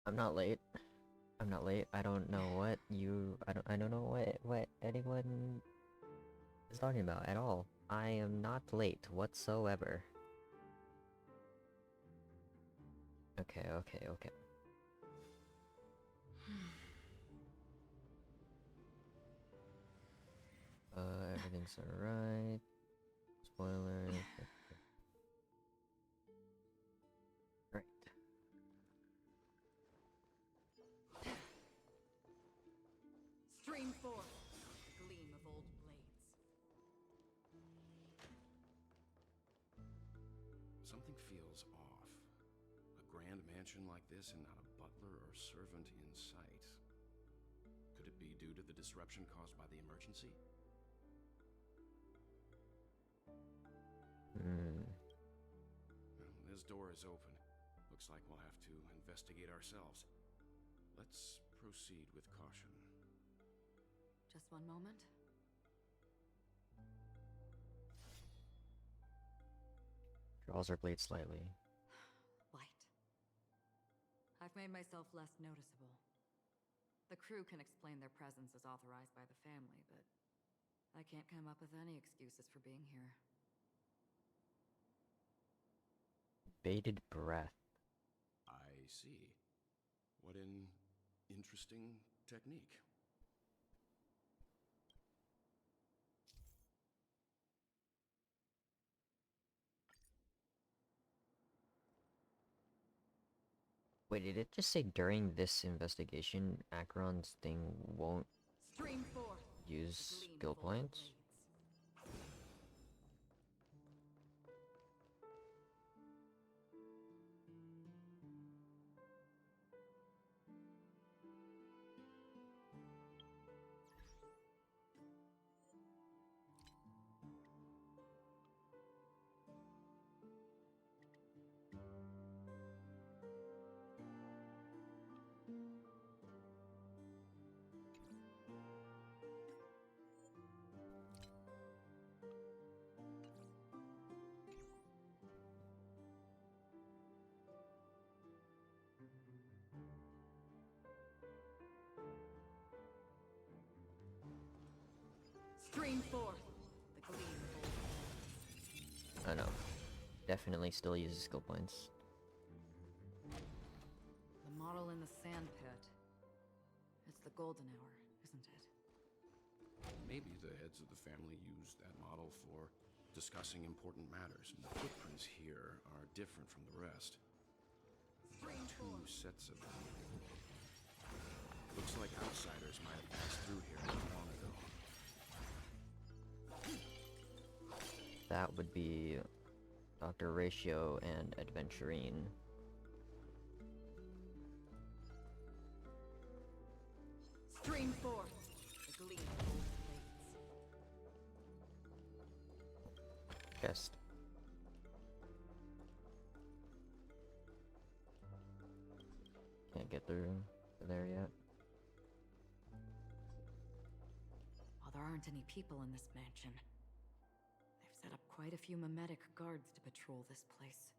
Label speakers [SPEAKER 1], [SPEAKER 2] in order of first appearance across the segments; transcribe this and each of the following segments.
[SPEAKER 1] I'm not late. I'm not late. I don't know what you. I don't know what anyone is talking about at all. I am not late whatsoever. Okay, okay, okay. Everything's alright. Spoilers. Right.
[SPEAKER 2] Stream forth, gleam of old blades.
[SPEAKER 3] Something feels off. A grand mansion like this and not a butler or servant in sight. Could it be due to the disruption caused by the emergency? Well, this door is open. Looks like we'll have to investigate ourselves. Let's proceed with caution.
[SPEAKER 2] Just one moment.
[SPEAKER 1] Draws her blade slightly.
[SPEAKER 2] Light. I've made myself less noticeable. The crew can explain their presence as authorized by the family, but I can't come up with any excuses for being here.
[SPEAKER 1] Bated breath.
[SPEAKER 3] I see. What an interesting technique.
[SPEAKER 1] Wait, did it just say during this investigation, Acheron's thing won't
[SPEAKER 2] Stream forth,
[SPEAKER 1] use
[SPEAKER 2] the gleam
[SPEAKER 1] skill
[SPEAKER 2] of old
[SPEAKER 1] points?
[SPEAKER 2] blades. Stream forth, the gleam of old blades.
[SPEAKER 1] I know. Definitely still uses skill points.
[SPEAKER 2] The model in the sand pit. It's the golden hour, isn't it?
[SPEAKER 3] Maybe the heads of the family used that model for discussing important matters. And the footprints here are different from the rest. Two sets of them. Looks like outsiders might have passed through here not long ago.
[SPEAKER 1] That would be Dr. Ratio and Adventurine.
[SPEAKER 2] Stream forth, the gleam of old blades.
[SPEAKER 1] Chest. Can't get through there yet.
[SPEAKER 2] While there aren't any people in this mansion, they've set up quite a few mimetic guards to patrol this place.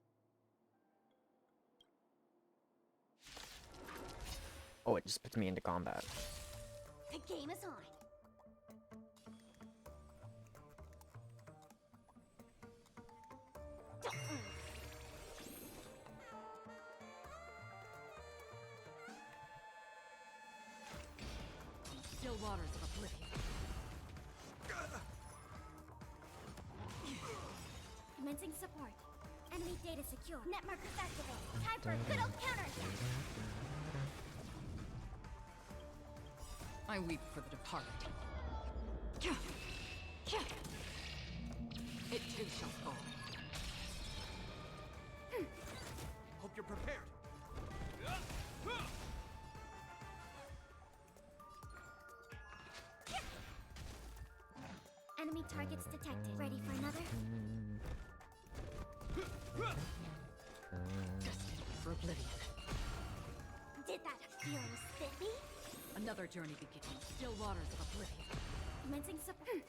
[SPEAKER 1] Oh, it just puts me into combat.
[SPEAKER 4] The game is on.
[SPEAKER 2] Still waters of oblivion.
[SPEAKER 4] Commencing support. Enemy data secure. Net markers activated. Time for a good old counterattack.
[SPEAKER 2] I weep for the departed. It too shall fall.
[SPEAKER 5] Hope you're prepared.
[SPEAKER 4] Enemy targets detected. Ready for another?
[SPEAKER 2] Destined for oblivion.
[SPEAKER 4] Did that feeling spit me?
[SPEAKER 2] Another journey begins. Still waters of oblivion.
[SPEAKER 4] Commencing support.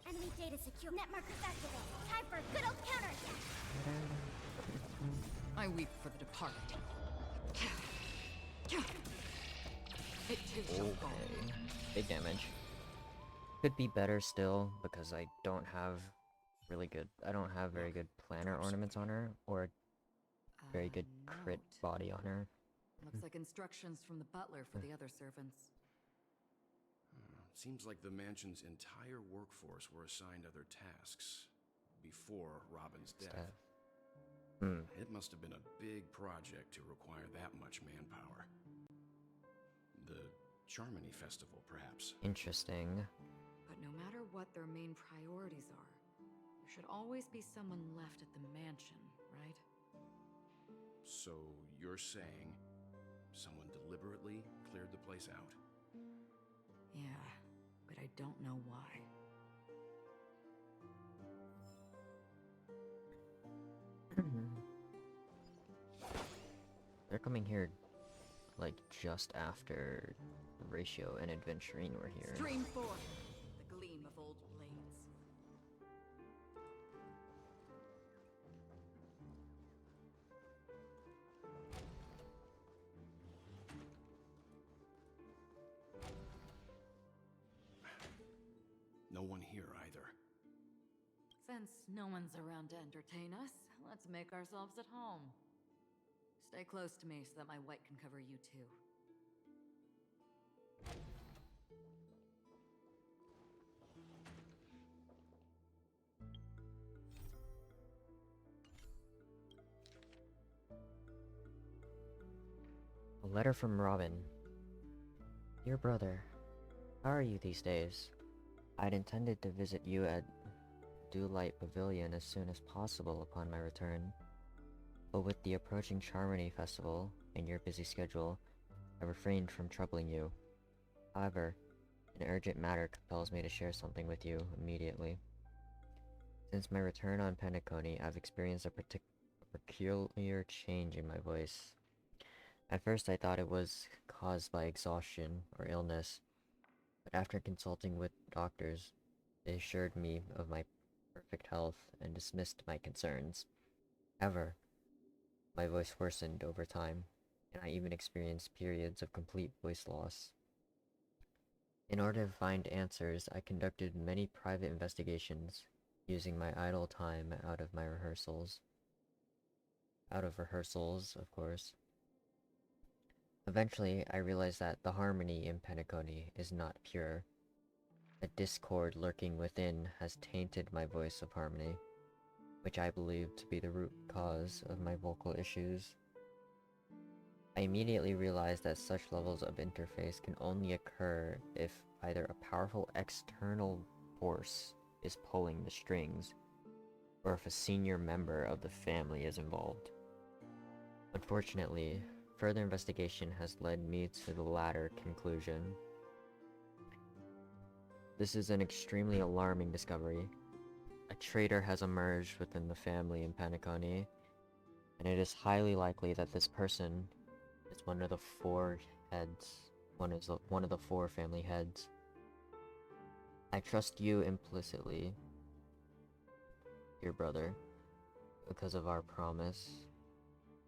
[SPEAKER 4] Enemy data secure. Net markers activated. Time for a good old counterattack.
[SPEAKER 2] I weep for the departed. It too shall fall.
[SPEAKER 1] Okay. Big damage. Could be better still, because I don't have very good planner ornaments on her, or very good crit
[SPEAKER 2] Note.
[SPEAKER 1] body on her.
[SPEAKER 2] Looks like instructions from the butler for the other servants.
[SPEAKER 3] Seems like the mansion's entire workforce were assigned other tasks before Robin's death. It must have been a big project to require that much manpower. The Charmony Festival, perhaps.
[SPEAKER 1] Interesting.
[SPEAKER 2] But no matter what their main priorities are, there should always be someone left at the mansion, right?
[SPEAKER 3] So you're saying someone deliberately cleared the place out?
[SPEAKER 2] Yeah, but I don't know why.
[SPEAKER 1] They're coming here, like, just after Ratio and Adventurine were here.
[SPEAKER 2] Stream forth, the gleam of old blades.
[SPEAKER 3] No one here either.
[SPEAKER 2] Since no one's around to entertain us, let's make ourselves at home. Stay close to me so that my white can cover you too.
[SPEAKER 1] A letter from Robin. Dear brother, how are you these days? I'd intended to visit you at Dewlight Pavilion as soon as possible upon my return, but with the approaching Charmony Festival and your busy schedule, I refrained from troubling you. However, an urgent matter compels me to share something with you immediately. Since my return on Penacony, I've experienced a peculiar change in my voice. At first I thought it was caused by exhaustion or illness, but after consulting with doctors, they assured me of my perfect health and dismissed my concerns. However, my voice worsened over time, and I even experienced periods of complete voice loss. In order to find answers, I conducted many private investigations, using my idle time out of rehearsals, of course. Eventually, I realized that the harmony in Penacony is not pure. A discord lurking within has tainted my voice of harmony, which I believe to be the root cause of my vocal issues. I immediately realized that such levels of interface can only occur if either a powerful external force is pulling the strings, or if a senior member of the family is involved. Unfortunately, further investigation has led me to the latter conclusion. This is an extremely alarming discovery. A traitor has emerged within the family in Penacony, and it is highly likely that this person is one of the four heads. One of the four family heads. I trust you implicitly, dear brother, because of our promise.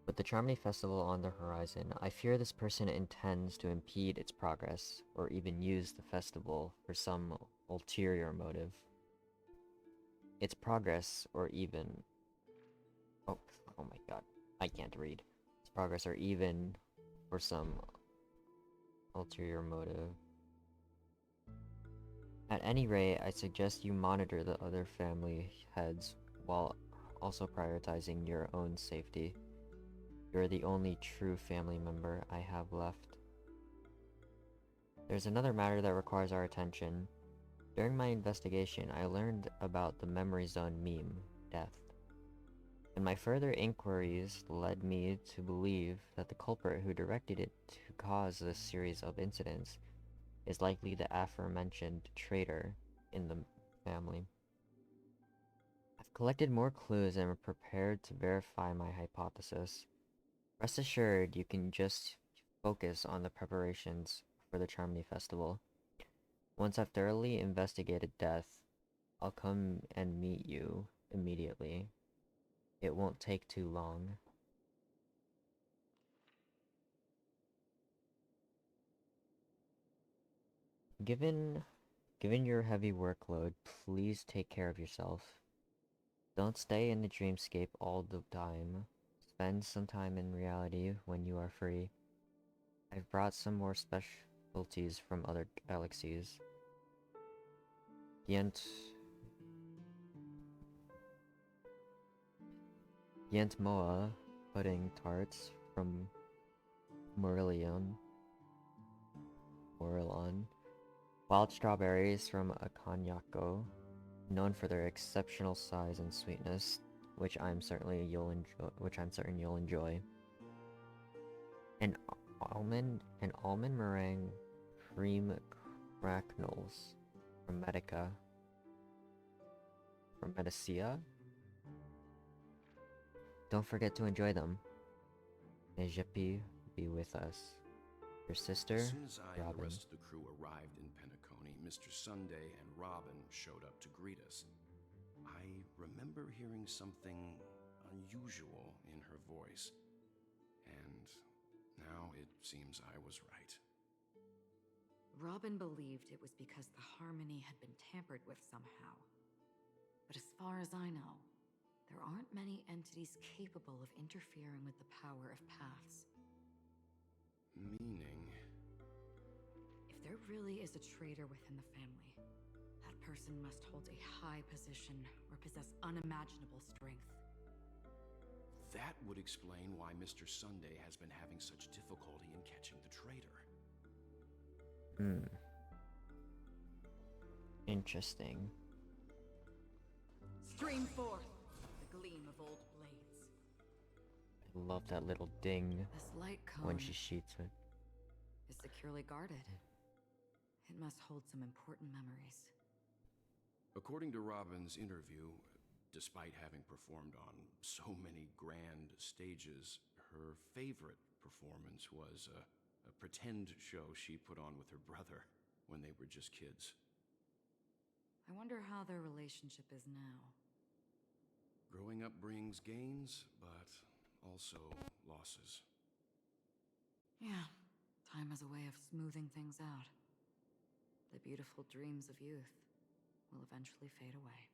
[SPEAKER 1] With the Charmony Festival on the horizon, I fear this person intends to impede its progress, or even use the festival for some ulterior motive. Its progress, or even... Oh my god, I can't read. Its progress, or even for some ulterior motive. At any rate, I suggest you monitor the other family heads, while also prioritizing your own safety. You're the only true family member I have left. There's another matter that requires our attention. During my investigation, I learned about the Memory Zone meme, Death. And my further inquiries led me to believe that the culprit who directed it to cause this series of incidents is likely the aforementioned traitor in the family. I've collected more clues and am prepared to verify my hypothesis. Rest assured, you can just focus on the preparations for the Charmony Festival. Once I've thoroughly investigated Death, I'll come and meet you immediately. It won't take too long. Given your heavy workload, please take care of yourself. Don't stay in the dreamscape all the time. Spend some time in reality when you are free. I've brought some more specialties from other galaxies. Yentmoa pudding tarts from Morillon. Wild strawberries from Akanyako, known for their exceptional size and sweetness, which I'm certain you'll enjoy. And almond meringue cream cracknels from Medicia. Don't forget to enjoy them. May Jeppy be with us. Your sister,
[SPEAKER 3] As soon as I and the
[SPEAKER 1] Robin.
[SPEAKER 3] rest of the crew arrived in Penacony, Mr. Sunday and Robin showed up to greet us. I remember hearing something unusual in her voice, and now it seems I was right.
[SPEAKER 2] Robin believed it was because the harmony had been tampered with somehow. But as far as I know, there aren't many entities capable of interfering with the power of paths.
[SPEAKER 3] Meaning?
[SPEAKER 2] If there really is a traitor within the family, that person must hold a high position or possess unimaginable strength.
[SPEAKER 3] That would explain why Mr. Sunday has been having such difficulty in catching the traitor.
[SPEAKER 1] Interesting.
[SPEAKER 2] Stream forth the gleam of old blades.
[SPEAKER 1] I love that little ding
[SPEAKER 2] This light cone
[SPEAKER 1] when she shoots it.
[SPEAKER 2] is securely guarded. It must hold some important memories.
[SPEAKER 3] According to Robin's interview, despite having performed on so many grand stages, her favorite performance was a pretend show she put on with her brother when they were just kids.
[SPEAKER 2] I wonder how their relationship is now.
[SPEAKER 3] Growing up brings gains, but also losses.
[SPEAKER 2] Yeah, time has a way of smoothing things out. The beautiful dreams of youth will eventually fade away.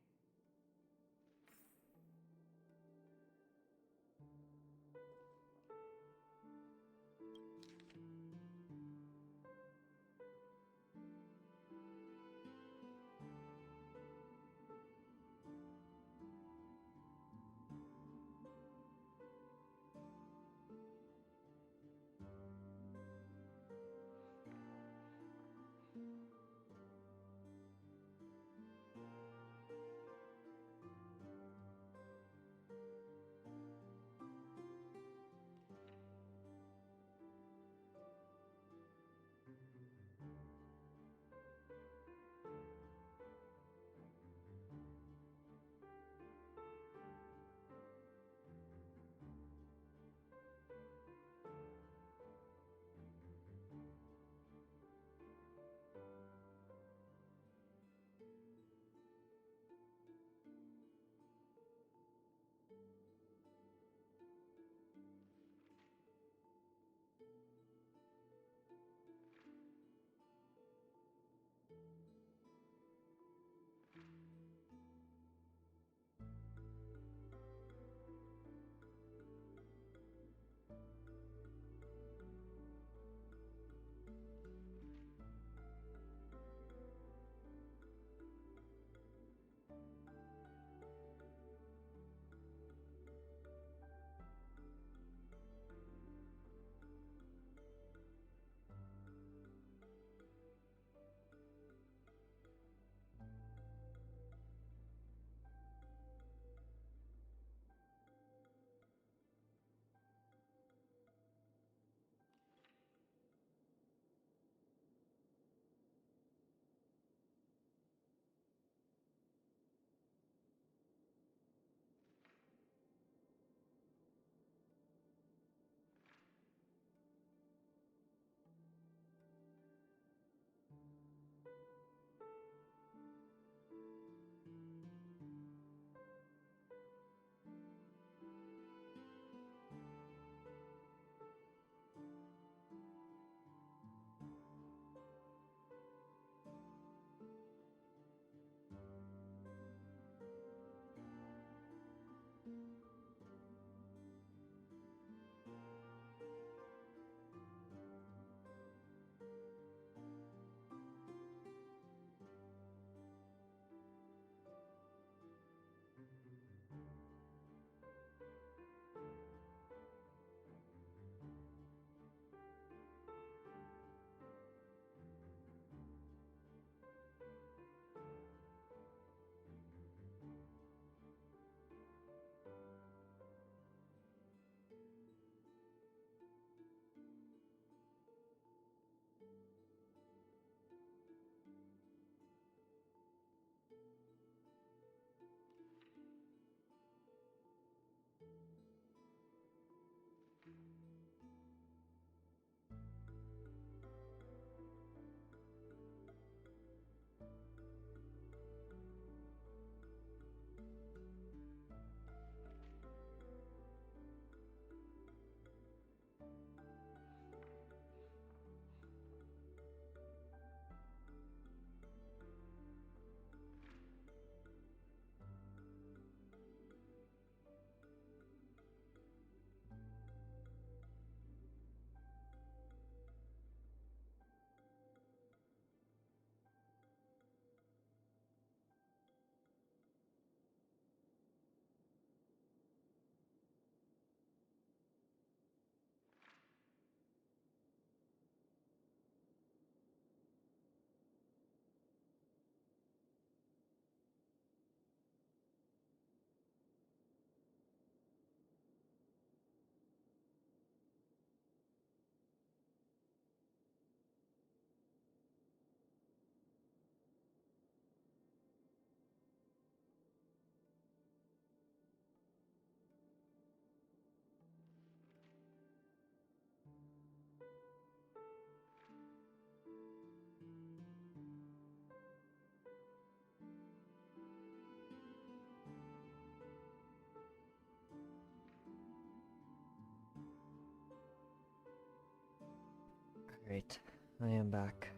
[SPEAKER 1] Great, I am back.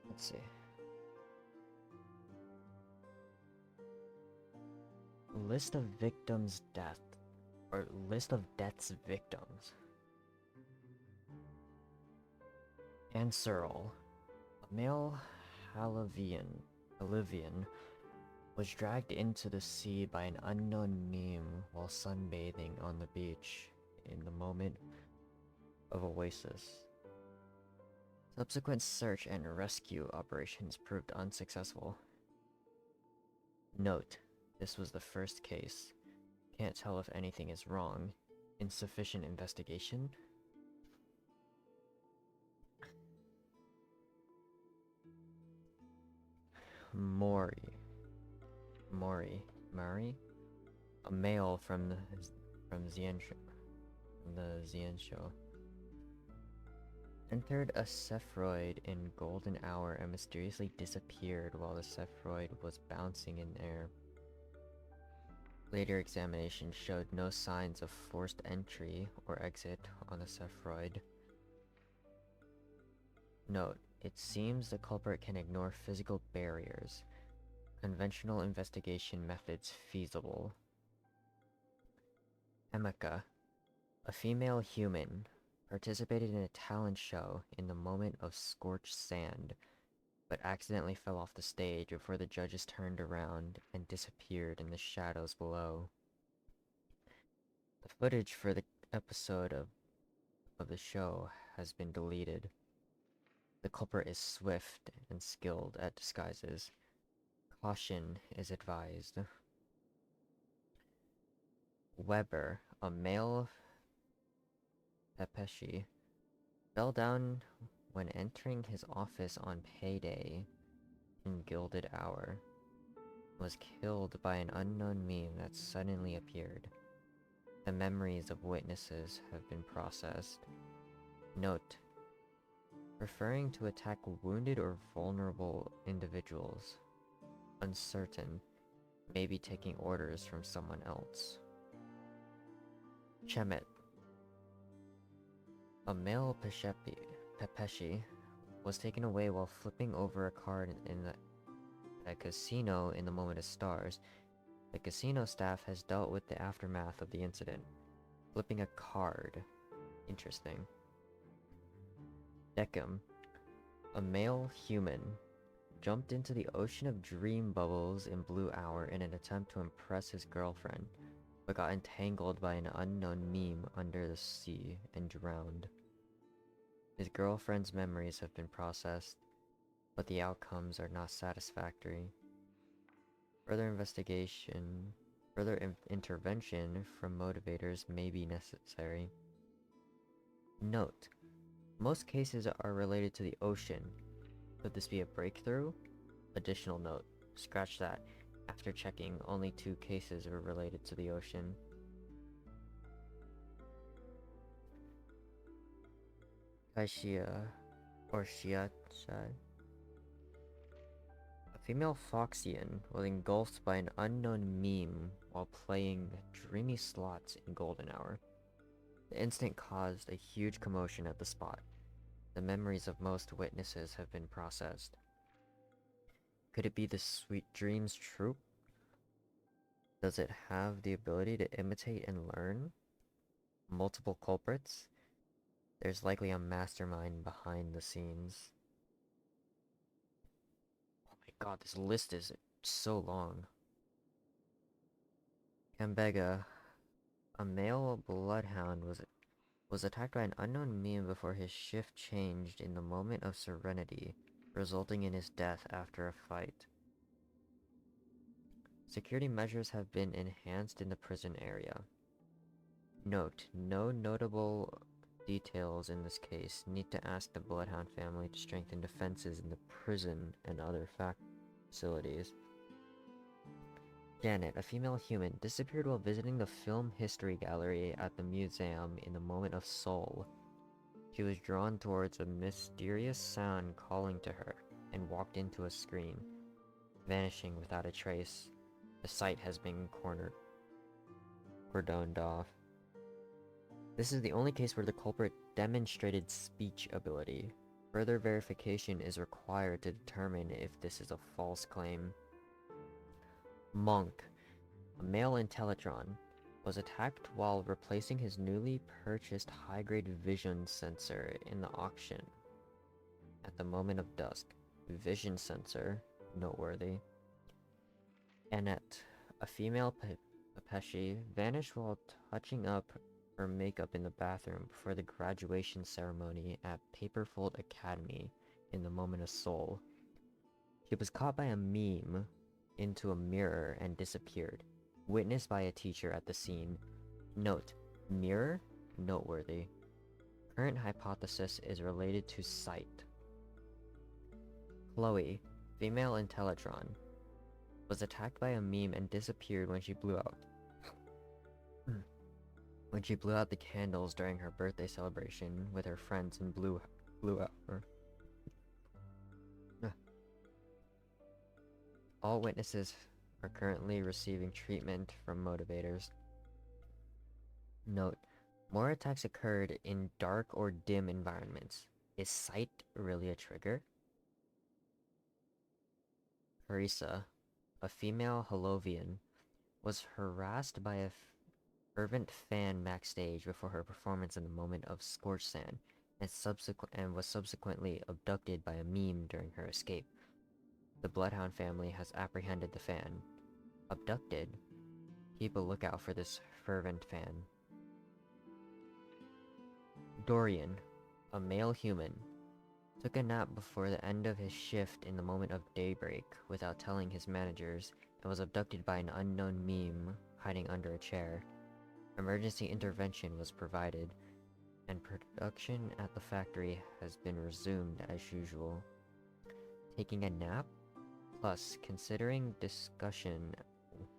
[SPEAKER 1] Let's see. List of victims' death. Or list of death's victims. Anserl, a male Halivian, was dragged into the sea by an unknown meme while sunbathing on the beach in the moment of oasis. Subsequent search and rescue operations proved unsuccessful. Note, this was the first case. Can't tell if anything is wrong. Insufficient investigation? Mori, a male from the Xianzhou, entered a Sephiroid in golden hour and mysteriously disappeared while the Sephiroid was bouncing in air. Later examination showed no signs of forced entry or exit on the Sephiroid. Note, it seems the culprit can ignore physical barriers. Conventional investigation methods feasible. Emeka, a female human, participated in a talent show in the moment of scorched sand, but accidentally fell off the stage before the judges turned around and disappeared in the shadows below. The footage for the episode of the show has been deleted. The culprit is swift and skilled at disguises. Caution is advised. Weber, a male Pepeshi, fell down when entering his office on payday in Gilded Hour. Was killed by an unknown meme that suddenly appeared. The memories of witnesses have been processed. Note, referring to attack wounded or vulnerable individuals. Uncertain, maybe taking orders from someone else. Chemet, a male Pepeshi, was taken away while flipping over a card in a casino in the Moment of Stars. The casino staff has dealt with the aftermath of the incident. Flipping a card. Interesting. Decim, a male human, jumped into the ocean of dream bubbles in Blue Hour in an attempt to impress his girlfriend, but got entangled by an unknown meme under the sea and drowned. His girlfriend's memories have been processed, but the outcomes are not satisfactory. Further intervention from motivators may be necessary. Note, most cases are related to the ocean. Could this be a breakthrough? Additional note, scratch that. After checking, only 2 cases were related to the ocean. Kaishia, or Shiachai. A female Foxian was engulfed by an unknown meme while playing dreamy slots in Golden Hour. The incident caused a huge commotion at the spot. The memories of most witnesses have been processed. Could it be the Sweet Dreams troupe? Does it have the ability to imitate and learn? Multiple culprits? There's likely a mastermind behind the scenes. Oh my god, this list is so long. Kambega, a male bloodhound, was attacked by an unknown meme before his shift changed in the Moment of Serenity, resulting in his death after a fight. Security measures have been enhanced in the prison area. Note, no notable details in this case. Need to ask the Bloodhound family to strengthen defenses in the prison and other facilities. Janet, a female human, disappeared while visiting the Film History Gallery at the museum in the Moment of Soul. She was drawn towards a mysterious sound calling to her, and walked into a screen, vanishing without a trace. The site has been cordoned off. This is the only case where the culprit demonstrated speech ability. Further verification is required to determine if this is a false claim. Monk, a male Intellitron, was attacked while replacing his newly purchased high-grade vision sensor in the auction. At the moment of dusk, vision sensor, noteworthy. Annette, a female Pepeshi, vanished while touching up her makeup in the bathroom before the graduation ceremony at Paperfold Academy in the moment of soul. She was caught by a meme into a mirror and disappeared, witnessed by a teacher at the scene. Note, mirror? Noteworthy. Current hypothesis is related to sight. Chloe, female Intellitron, was attacked by a meme and disappeared when she blew out the candles during her birthday celebration with her friends and blew out her. All witnesses are currently receiving treatment from motivators. Note, more attacks occurred in dark or dim environments. Is sight really a trigger? Carissa, a female Holovian, was harassed by a fervent fan backstage before her performance in the moment of Scorched Sand, and was subsequently abducted by a meme during her escape. The Bloodhound family has apprehended the fan. Abducted? Keep a lookout for this fervent fan. Dorian, a male human, took a nap before the end of his shift in the moment of daybreak without telling his managers and was abducted by an unknown meme hiding under a chair. Emergency intervention was provided, and production at the factory has been resumed as usual. Taking a nap? Plus, considering discussion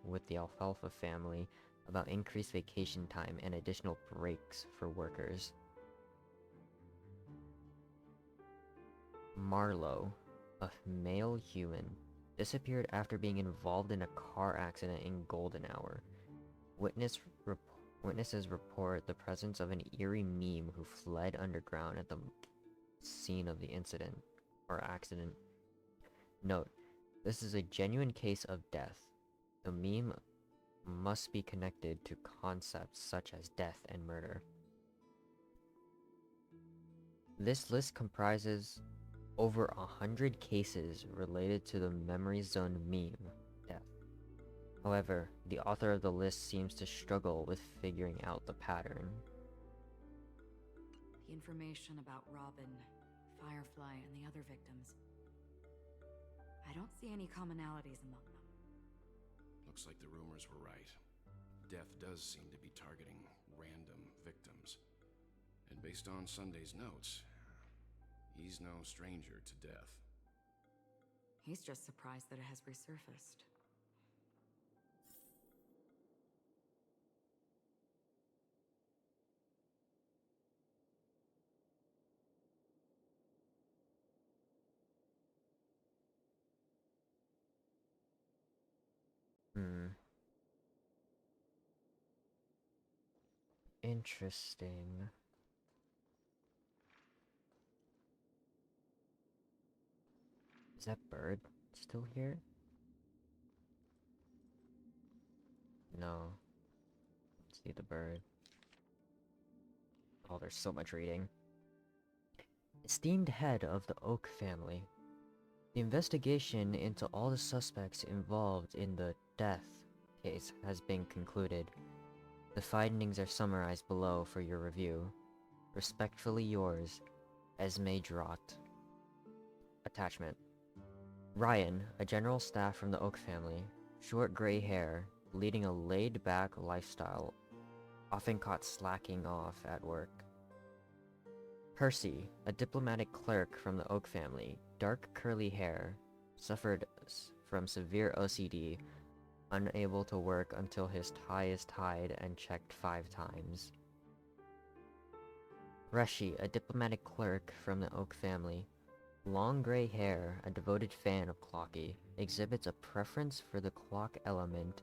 [SPEAKER 1] with the Alfalfa family about increased vacation time and additional breaks for workers. Marlowe, a male human, disappeared after being involved in a car accident in Golden Hour. Witnesses report the presence of an eerie meme who fled underground at the scene of the incident or accident. Note, this is a genuine case of death. The meme must be connected to concepts such as death and murder. This list comprises over 100 cases related to the Memory Zone meme death. However, the author of the list seems to struggle with figuring out the pattern.
[SPEAKER 2] The information about Robin, Firefly, and the other victims. I don't see any commonalities among them.
[SPEAKER 3] Looks like the rumors were right. Death does seem to be targeting random victims. And based on Sunday's notes, he's no stranger to death.
[SPEAKER 2] He's just surprised that it has resurfaced.
[SPEAKER 1] Interesting. Is that bird still here? No. See the bird. Oh, there's so much reading. Esteemed head of the Oak family. The investigation into all the suspects involved in the death case has been concluded. The findings are summarized below for your review. Respectfully yours, Esme Drott. Attachment. Ryan, a general staff from the Oak family, short gray hair, leading a laid-back lifestyle, often caught slacking off at work. Percy, a diplomatic clerk from the Oak family, dark curly hair, suffered from severe OCD, unable to work until his tie is tied and checked 5 times. Reshi, a diplomatic clerk from the Oak family, long gray hair, a devoted fan of Clocky, exhibits a preference for the clock element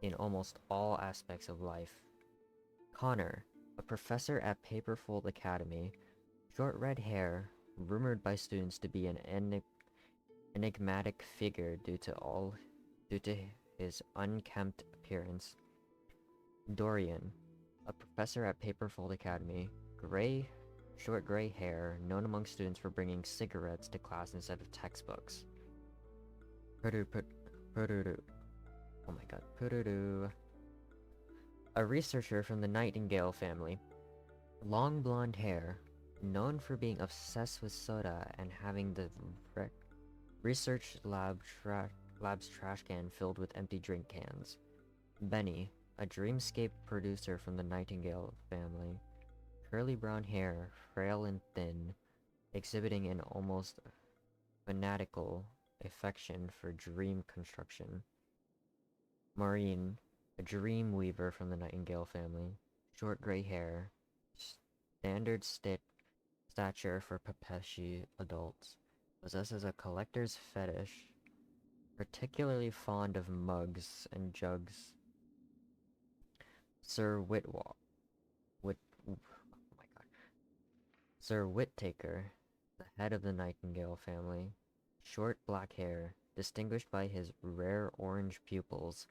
[SPEAKER 1] in almost all aspects of life. Connor, a professor at Paperfold Academy, short red hair, rumored by students to be an enigmatic figure due to his unkempt appearance. Dorian, a professor at Paperfold Academy, short gray hair, known among students for bringing cigarettes to class instead of textbooks. Pururu. Oh my god, Pururu. A researcher from the Nightingale family. Long blonde hair, known for being obsessed with soda and having the research lab's trash can filled with empty drink cans. Benny, a dreamscape producer from the Nightingale family. Curly brown hair, frail and thin, exhibiting an almost fanatical affection for dream construction. Maureen, a dream weaver from the Nightingale family. Short gray hair, standard stature for Pepeshi adults. Possesses a collector's fetish, particularly fond of mugs and jugs. Sir Sir Whittaker, the head of the Nightingale family. Short black hair, distinguished by his rare orange pupils.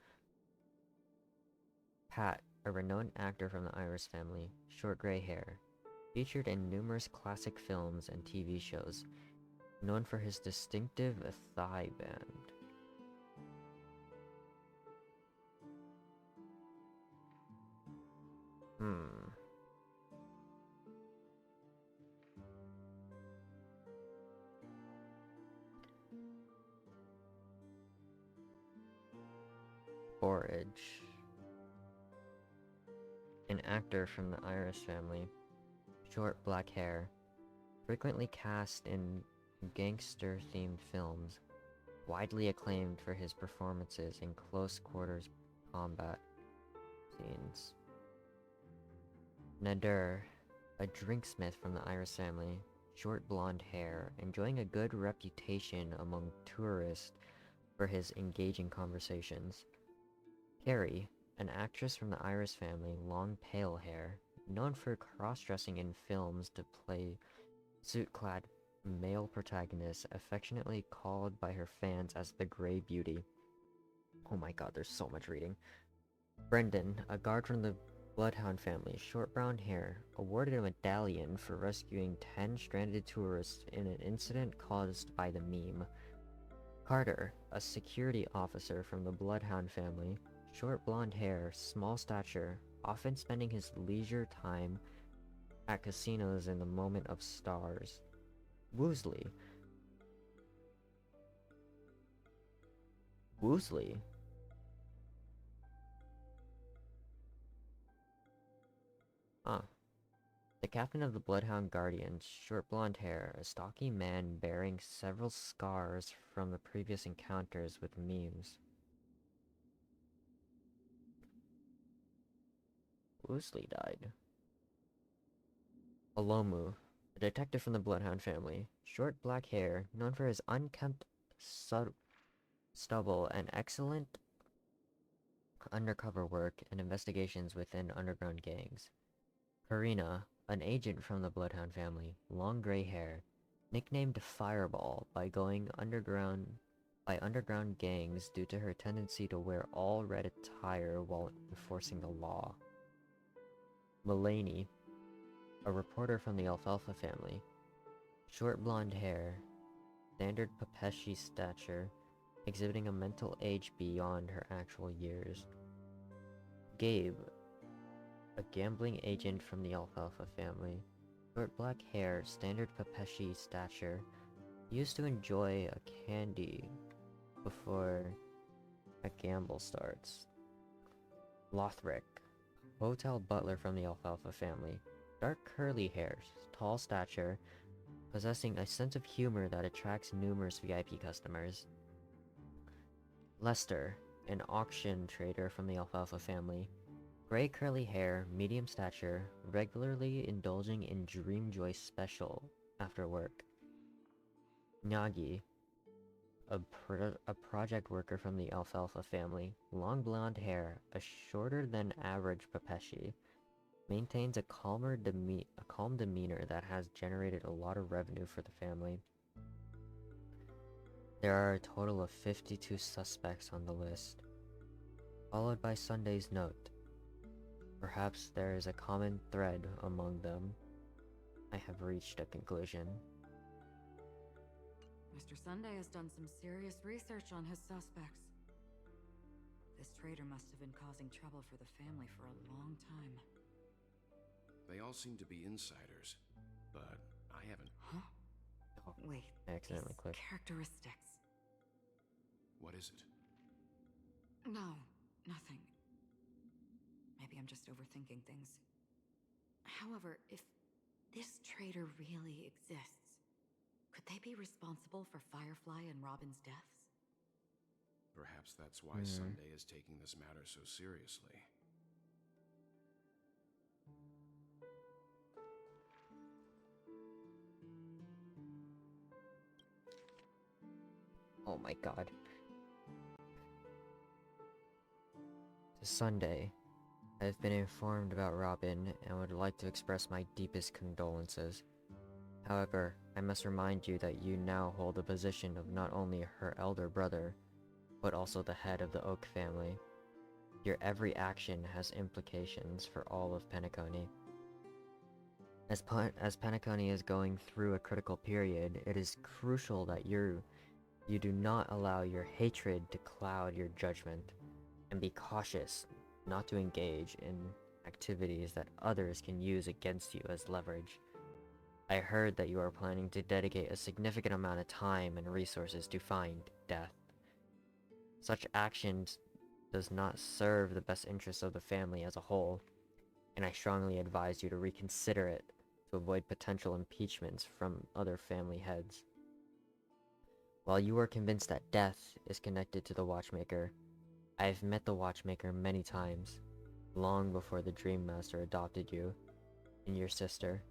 [SPEAKER 1] Pat, a renowned actor from the Iris family. Short gray hair. Featured in numerous classic films and TV shows. Known for his distinctive thigh band. Borage. An actor from the Iris family. Short black hair. Frequently cast in gangster-themed films. Widely acclaimed for his performances in close-quarters combat scenes. Nadir, a drinksmith from the Iris family. Short blonde hair, enjoying a good reputation among tourists for his engaging conversations. Carrie, an actress from the Iris family, long pale hair, known for cross-dressing in films to play suit-clad male protagonists, affectionately called by her fans as the Grey Beauty. Oh my god, there's so much reading. Brendan, a guard from the Bloodhound family, short brown hair, awarded a medallion for rescuing 10 stranded tourists in an incident caused by the meme. Carter, a security officer from the Bloodhound family, short blonde hair, small stature, often spending his leisure time at casinos in the moment of stars. Woosley, the captain of the Bloodhound Guardians, short blonde hair, a stocky man bearing several scars from the previous encounters with memes. Woosley died. Olomu, a detective from the Bloodhound family, short black hair, known for his unkempt stubble and excellent undercover work and investigations within underground gangs. Karina, an agent from the Bloodhound family, long gray hair, nicknamed Fireball by going underground gangs due to her tendency to wear all red attire while enforcing the law. Mulaney, a reporter from the Alfalfa family, short blonde hair, standard Pepeshi stature, exhibiting a mental age beyond her actual years. Gabe, a gambling agent from the Alfalfa family, short black hair, standard Pepeshi stature, used to enjoy a candy before a gamble starts. Lothric, hotel butler from the Alfalfa family, dark curly hair, tall stature, possessing a sense of humor that attracts numerous VIP customers. Lester, an auction trader from the Alfalfa family, gray curly hair, medium stature, regularly indulging in Dreamjoy special after work. Nyagi, a project worker from the Alfalfa family, long blonde hair, a shorter than average Pepeshi, maintains a calm demeanor that has generated a lot of revenue for the family. There are a total of 52 suspects on the list, followed by Sunday's note. Perhaps there is a common thread among them. I have reached a conclusion.
[SPEAKER 2] Mr. Sunday has done some serious research on his suspects. This traitor must have been causing trouble for the family for a long time.
[SPEAKER 3] They all seem to be insiders, but I haven't...
[SPEAKER 2] Huh?
[SPEAKER 1] Oh,
[SPEAKER 2] Wait,
[SPEAKER 1] I accidentally
[SPEAKER 2] these
[SPEAKER 1] clicked.
[SPEAKER 2] characteristics.
[SPEAKER 3] What is it?
[SPEAKER 2] No, nothing. Maybe I'm just overthinking things. However, if this traitor really exists, could they be responsible for Firefly and Robin's deaths?
[SPEAKER 3] Perhaps that's why Sunday is taking this matter so seriously.
[SPEAKER 1] Oh my god. To Sunday, I have been informed about Robin and would like to express my deepest condolences. However, I must remind you that you now hold the position of not only her elder brother, but also the head of the Oak family. Your every action has implications for all of Penacony. As Penacony is going through a critical period, it is crucial that you do not allow your hatred to cloud your judgment, and be cautious not to engage in activities that others can use against you as leverage. I heard that you are planning to dedicate a significant amount of time and resources to find Death. Such actions does not serve the best interests of the family as a whole, and I strongly advise you to reconsider it to avoid potential impeachments from other family heads. While you are convinced that Death is connected to the Watchmaker, I have met the Watchmaker many times, long before the Dream Master adopted you and your sister,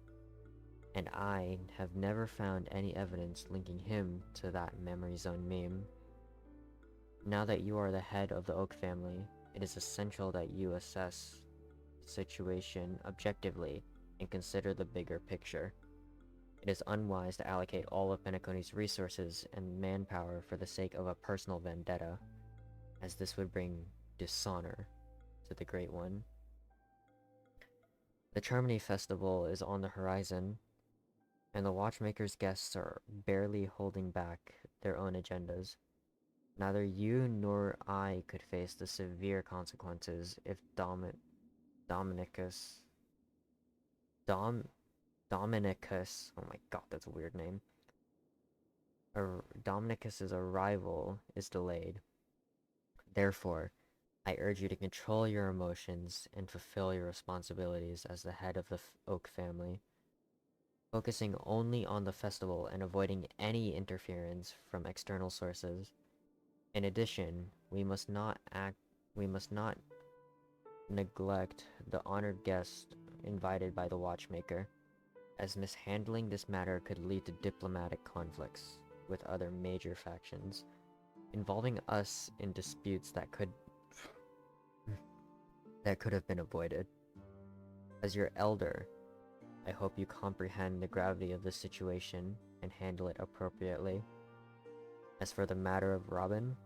[SPEAKER 1] and I have never found any evidence linking him to that Memory Zone meme. Now that you are the head of the Oak family, it is essential that you assess the situation objectively and consider the bigger picture. It is unwise to allocate all of Penacony's resources and manpower for the sake of a personal vendetta, as this would bring dishonor to the Great One. The Charmony Festival is on the horizon, and the Watchmaker's guests are barely holding back their own agendas. Neither you nor I could face the severe consequences if Dominicus, oh my god, that's a weird name. Dominicus's arrival is delayed. Therefore, I urge you to control your emotions and fulfill your responsibilities as the head of the Oak family, focusing only on the festival and avoiding any interference from external sources. In addition, we must not neglect the honored guest invited by the Watchmaker, as mishandling this matter could lead to diplomatic conflicts with other major factions, involving us in disputes that could have been avoided. As your elder, I hope you comprehend the gravity of the situation and handle it appropriately. As for the matter of Robin,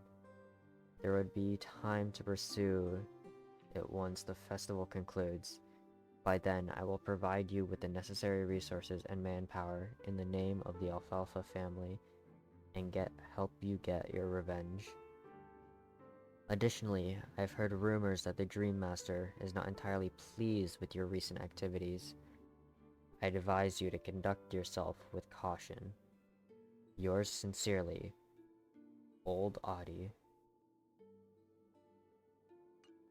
[SPEAKER 1] there would be time to pursue it once the festival concludes. By then, I will provide you with the necessary resources and manpower in the name of the Alfalfa family and help you get your revenge. Additionally, I've heard rumors that the Dream Master is not entirely pleased with your recent activities. I'd advise you to conduct yourself with caution. Yours sincerely, Old Audie.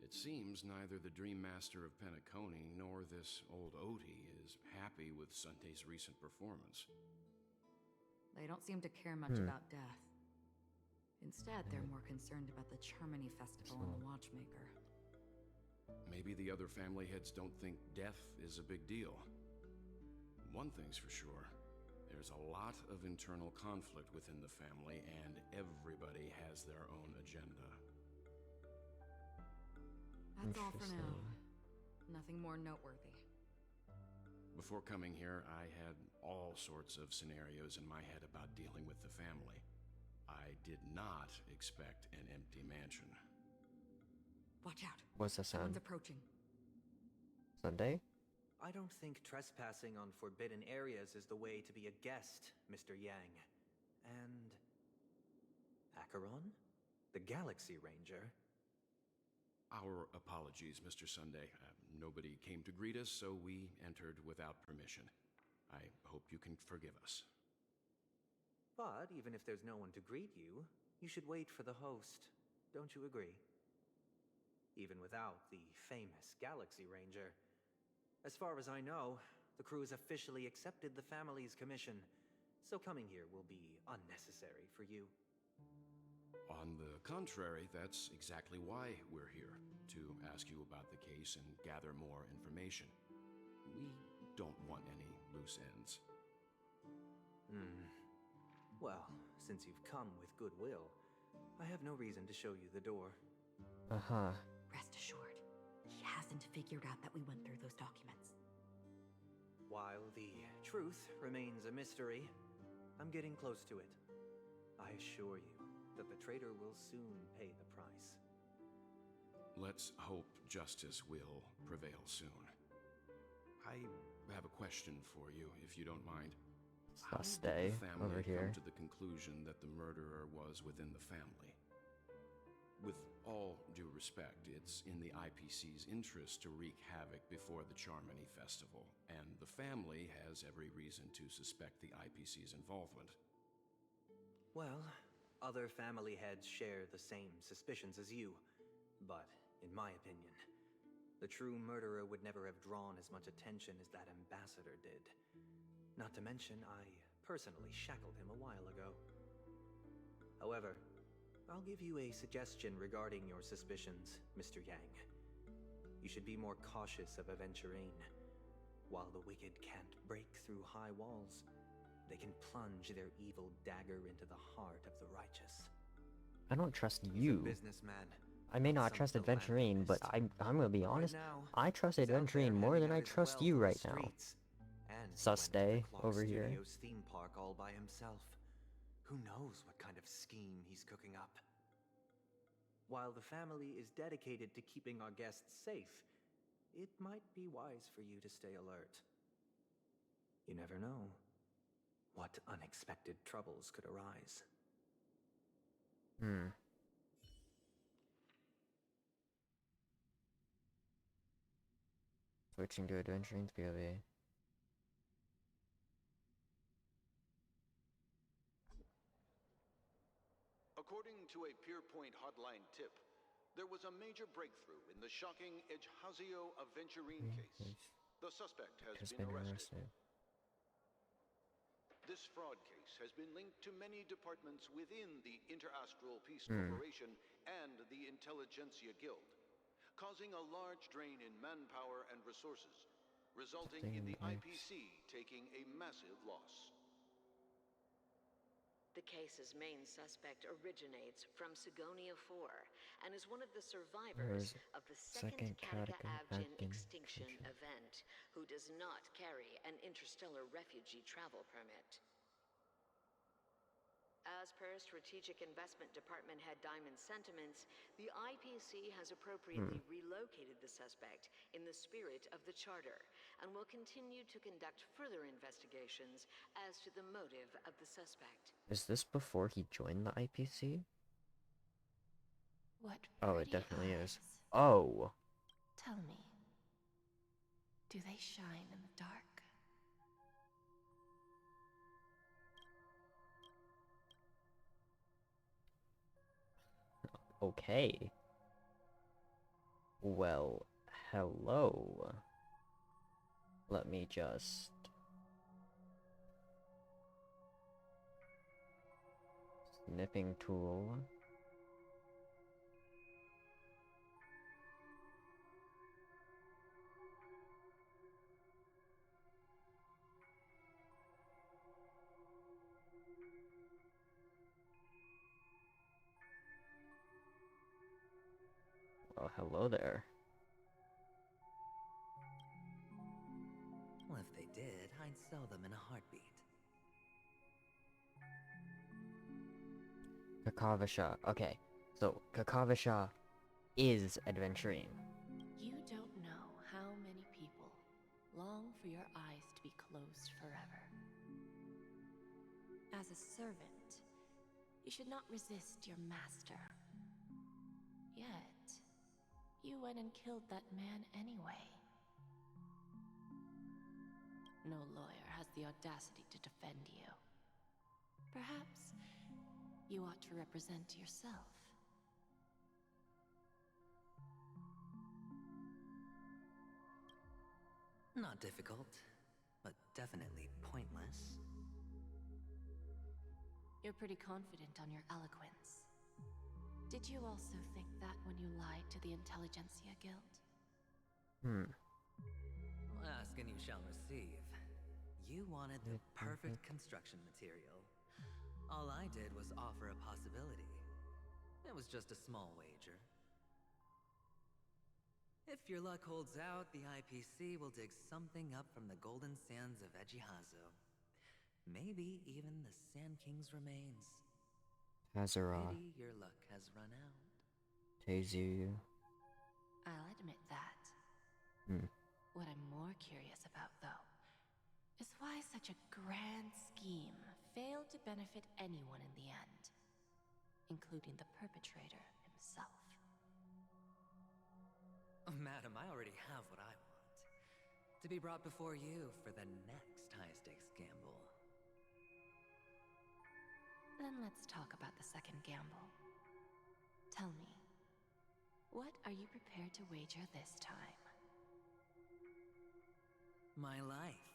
[SPEAKER 3] It seems neither the Dream Master of Penacony nor this old Odie is happy with Sunday's recent performance.
[SPEAKER 2] They don't seem to care much about death. Instead, they're more concerned about the Charmony Festival and the Watchmaker.
[SPEAKER 3] Maybe the other family heads don't think death is a big deal. One thing's for sure, There's a lot of internal conflict within the family, and everybody has their own agenda.
[SPEAKER 2] That's all for now.
[SPEAKER 1] Interesting.
[SPEAKER 2] Nothing more noteworthy.
[SPEAKER 3] Before coming here, I had all sorts of scenarios in my head about dealing with the family. I did not expect an empty mansion.
[SPEAKER 2] Watch out.
[SPEAKER 1] What's that
[SPEAKER 2] Someone's
[SPEAKER 1] sound?
[SPEAKER 2] approaching.
[SPEAKER 1] Sunday?
[SPEAKER 5] I don't think trespassing on forbidden areas is the way to be a guest, Mr. Yang. And... Acheron? The Galaxy Ranger?
[SPEAKER 3] Our apologies, Mr. Sunday. Nobody came to greet us, so we entered without permission. I hope you can forgive us.
[SPEAKER 5] But even if there's no one to greet you, you should wait for the host. Don't you agree? Even without the famous Galaxy Ranger. As far as I know, the crew has officially accepted the family's commission, so coming here will be unnecessary for you.
[SPEAKER 3] On the contrary, that's exactly why we're here, to ask you about the case and gather more information. We don't want any loose ends.
[SPEAKER 5] Well, since you've come with goodwill, I have no reason to show you the door.
[SPEAKER 1] Uh-huh.
[SPEAKER 2] Rest assured, he hasn't figured out that we went through those documents.
[SPEAKER 5] While the truth remains a mystery, I'm getting close to it. I assure you that the traitor will soon pay the price.
[SPEAKER 3] Let's hope justice will prevail soon. I have a question for you, if you don't mind. How did
[SPEAKER 1] Stay
[SPEAKER 3] the family
[SPEAKER 1] over here.
[SPEAKER 3] come to the conclusion that the murderer was within the family? With all due respect, it's in the IPC's interest to wreak havoc before the Charmony Festival, and the family has every reason to suspect the IPC's involvement.
[SPEAKER 5] Well, other family heads share the same suspicions as you, but in my opinion, the true murderer would never have drawn as much attention as that ambassador did. Not to mention, I personally shackled him a while ago. However, I'll give you a suggestion regarding your suspicions, Mr. Yang. You should be more cautious of Aventurine. While the wicked can't break through high walls, they can plunge their evil dagger into the heart of the righteous.
[SPEAKER 1] I don't trust
[SPEAKER 5] He's a
[SPEAKER 1] you.
[SPEAKER 5] businessman.
[SPEAKER 1] I may not
[SPEAKER 5] Some
[SPEAKER 1] trust Adventurine, but
[SPEAKER 5] philanthropist.
[SPEAKER 1] I'm gonna be
[SPEAKER 5] But right
[SPEAKER 1] honest.
[SPEAKER 5] now,
[SPEAKER 1] I trust
[SPEAKER 5] he's out there
[SPEAKER 1] Adventurine more
[SPEAKER 5] handing
[SPEAKER 1] than
[SPEAKER 5] out
[SPEAKER 1] I
[SPEAKER 5] his
[SPEAKER 1] trust
[SPEAKER 5] wealth
[SPEAKER 1] you
[SPEAKER 5] on
[SPEAKER 1] right
[SPEAKER 5] the
[SPEAKER 1] now.
[SPEAKER 5] streets. And he
[SPEAKER 1] Suste
[SPEAKER 5] went to the Clark
[SPEAKER 1] over here.
[SPEAKER 5] Studios theme park all by himself. Who knows what kind of scheme he's cooking up? While the family is dedicated to keeping our guests safe, it might be wise for you to stay alert. You never know what unexpected troubles could arise.
[SPEAKER 1] Switching to Adventurine's POV.
[SPEAKER 6] According to a Pierpoint hotline tip, there was a major breakthrough in the shocking Ejhazio Aventurine case. The suspect has been arrested. This fraud case has been linked to many departments within the Interastral Peace Corporation and the Intelligentsia Guild, causing a large drain in manpower and resources, resulting in the IPC taking a massive loss.
[SPEAKER 7] The case's main suspect originates from Sigonia 4 and is one of the survivors of the second Kataka-Avgin extinction event, who does not carry an interstellar refugee travel permit. As per Strategic Investment Department Head Diamond's sentiments, the IPC has appropriately relocated the suspect in the spirit of the Charter and will continue to conduct further investigations as to the motive of the suspect.
[SPEAKER 1] Is this before he joined the IPC?
[SPEAKER 8] What
[SPEAKER 1] Oh, it
[SPEAKER 8] pretty
[SPEAKER 1] definitely is.
[SPEAKER 8] eyes.
[SPEAKER 1] Oh!
[SPEAKER 8] Tell me, do they shine in the dark?
[SPEAKER 1] Okay. Well, hello. Let me just... Snipping tool. Well, hello there.
[SPEAKER 9] Well, if they did, I'd sell them in a heartbeat.
[SPEAKER 1] Kakavasha. Okay, so Kakavasha is adventuring.
[SPEAKER 8] You don't know how many people long for your eyes to be closed forever. As a servant, you should not resist your master. Yet, you went and killed that man anyway. No lawyer has the audacity to defend you. Perhaps you ought to represent yourself.
[SPEAKER 9] Not difficult, but definitely pointless.
[SPEAKER 8] You're pretty confident on your eloquence. Did you also think that when you lied to the Intelligentsia Guild?
[SPEAKER 9] Ask and you shall receive. You wanted the perfect construction material. All I did was offer a possibility. It was just a small wager. If your luck holds out, the IPC will dig something up from the golden sands of Ejihazo. Maybe even the Sand King's remains.
[SPEAKER 1] Hazara.
[SPEAKER 9] Pity your luck has run out.
[SPEAKER 1] Tezu.
[SPEAKER 8] I'll admit that. What I'm more curious about, though, is why such a grand scheme failed to benefit anyone in the end, including the perpetrator himself.
[SPEAKER 9] Madam, I already have what I want. To be brought before you for the next high-stakes gamble.
[SPEAKER 8] Then let's talk about the second gamble. Tell me, what are you prepared to wager this time?
[SPEAKER 9] My life.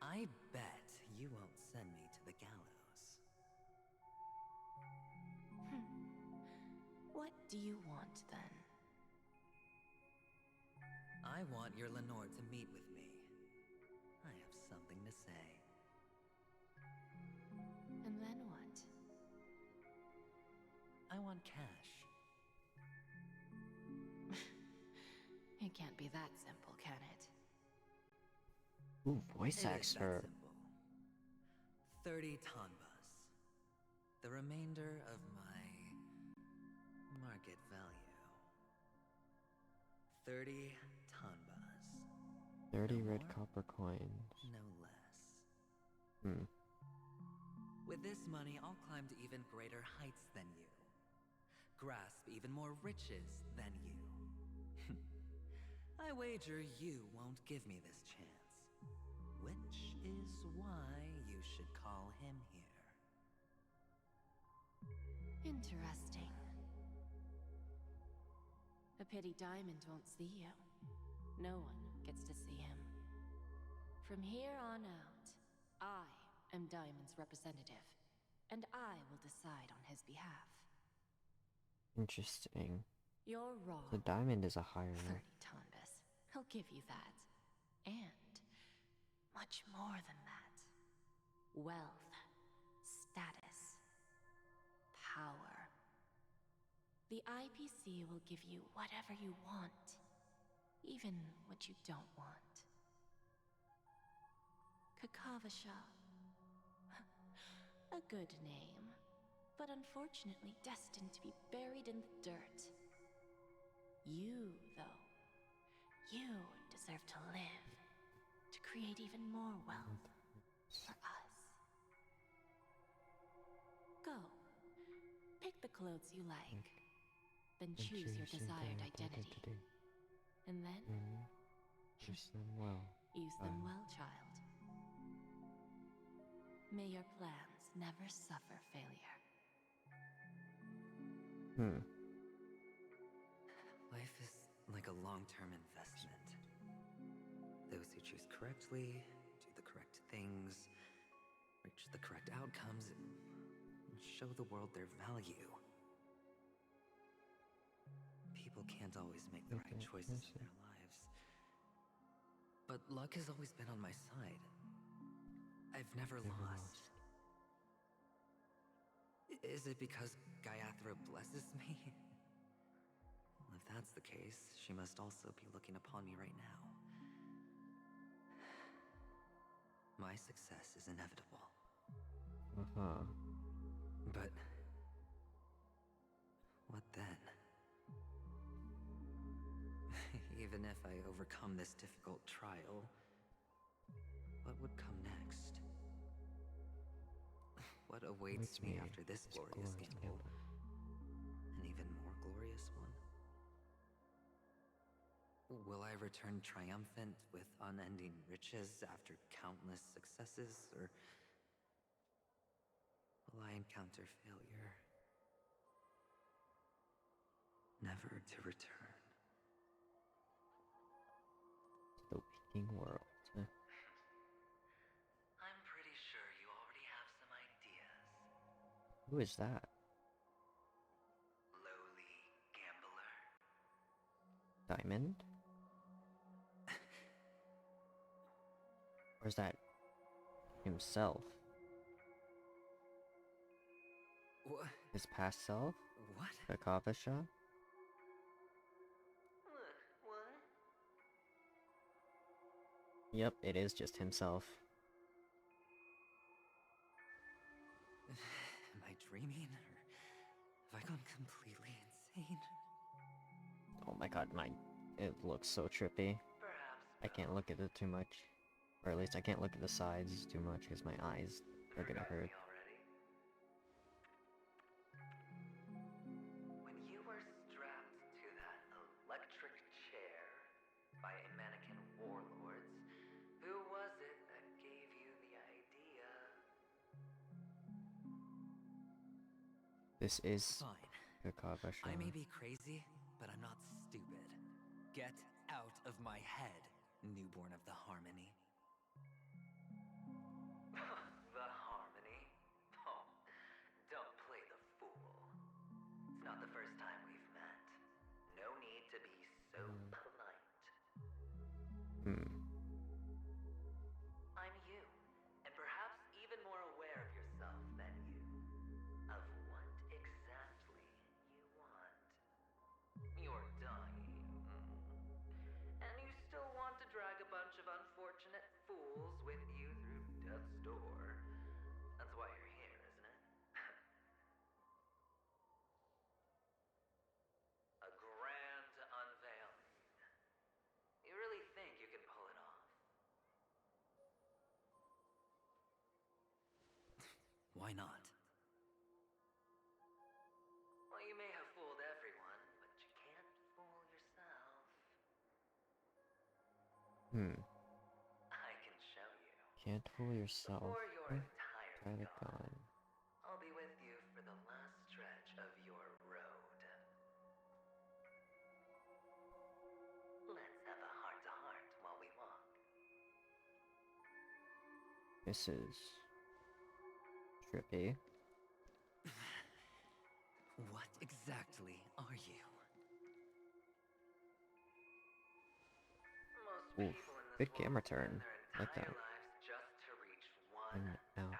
[SPEAKER 9] I bet you won't send me to the gallows.
[SPEAKER 8] What do you want, then?
[SPEAKER 9] I want your Lenore to meet with me. I have something to say.
[SPEAKER 8] And then what?
[SPEAKER 9] I want cash.
[SPEAKER 8] It can't be that simple, can it?
[SPEAKER 1] Ooh, voice
[SPEAKER 9] It
[SPEAKER 1] acts
[SPEAKER 9] is that
[SPEAKER 1] her.
[SPEAKER 9] simple. 30 tanbas. The remainder of my market value. 30 tanbas.
[SPEAKER 1] 30
[SPEAKER 9] No
[SPEAKER 1] red
[SPEAKER 9] more,
[SPEAKER 1] copper coins.
[SPEAKER 9] no less. With this money, I'll climb to even greater heights than you. Grasp even more riches than you. I wager you won't give me this chance. Which is why you should call him here.
[SPEAKER 8] Interesting. A pity Diamond won't see you. No one gets to see him. From here on out, I am Diamond's representative, and I will decide on his behalf.
[SPEAKER 1] Interesting.
[SPEAKER 8] You're wrong.
[SPEAKER 1] The diamond is a higher.
[SPEAKER 8] 30 Tonbas. I'll give you that. And much more than that. Wealth, status, power. The IPC will give you whatever you want, even what you don't want. Kakavasha. A good name, but unfortunately destined to be buried in the dirt. You, though, you deserve to live, to create even more wealth for us. Go, pick the clothes you like, then choose your desired identity. And then,
[SPEAKER 1] Use them well.
[SPEAKER 8] use them well, child. May your plans never suffer failure.
[SPEAKER 9] Life is like a long-term investment. Those who choose correctly, do the correct things, reach the correct outcomes, and show the world their value. People can't always make the right choices in their lives. But luck has always been on my side. I've never lost. Is it because Gayathra blesses me? that's the case, she must also be looking upon me right now. My success is inevitable.
[SPEAKER 1] Uh-huh.
[SPEAKER 9] But what then? Even if I overcome this difficult trial, what would come next? What awaits me after this glorious gamble? An even more glorious one? Will I return triumphant with unending riches after countless successes, or will I encounter failure, never to return?
[SPEAKER 1] The waking world.
[SPEAKER 9] I'm pretty sure you already have some ideas.
[SPEAKER 1] Who is that?
[SPEAKER 9] Lowly gambler.
[SPEAKER 1] Diamond? Or is that himself?
[SPEAKER 9] What?
[SPEAKER 1] His past self?
[SPEAKER 9] What?
[SPEAKER 1] The coffee shop?
[SPEAKER 9] What?
[SPEAKER 1] Yep, it is just himself.
[SPEAKER 9] Am I dreaming, or have I gone completely insane?
[SPEAKER 1] Oh my god, it looks so trippy.
[SPEAKER 9] Perhaps.
[SPEAKER 1] I can't look at it too much. Or at least I can't look at the sides too much because my eyes are gonna hurt.
[SPEAKER 9] When you were strapped to that electric chair by a mannequin warlords, who was it that gave you the idea?
[SPEAKER 1] This is
[SPEAKER 9] Fine.
[SPEAKER 1] the coffee shop.
[SPEAKER 9] I may be crazy, but I'm not stupid. Get out of my head, newborn of the Harmony. The Harmony? Oh, don't play the fool. It's not the first time we've met. No need to be so polite. I'm you, and perhaps even more aware of yourself than you. Of what exactly you want. You're dying. And you still want to drag a bunch of unfortunate fools with you through death's door. That's why you're here, isn't it? A grand unveiling. You really think you can pull it off? Why not? Well, you may have fooled everyone, but you can't fool yourself. I can show you.
[SPEAKER 1] Can't fool yourself.
[SPEAKER 9] Before you're
[SPEAKER 1] Entirely gone.
[SPEAKER 9] I'll be with you for the last stretch of your road. Let's have a heart-to-heart while we walk.
[SPEAKER 1] This is trippy.
[SPEAKER 9] What exactly are you? Most
[SPEAKER 1] Oof,
[SPEAKER 9] people in this
[SPEAKER 1] good
[SPEAKER 9] world
[SPEAKER 1] camera
[SPEAKER 9] spend
[SPEAKER 1] turn.
[SPEAKER 9] their
[SPEAKER 1] Like that.
[SPEAKER 9] entire lives just to reach one
[SPEAKER 1] An outcome.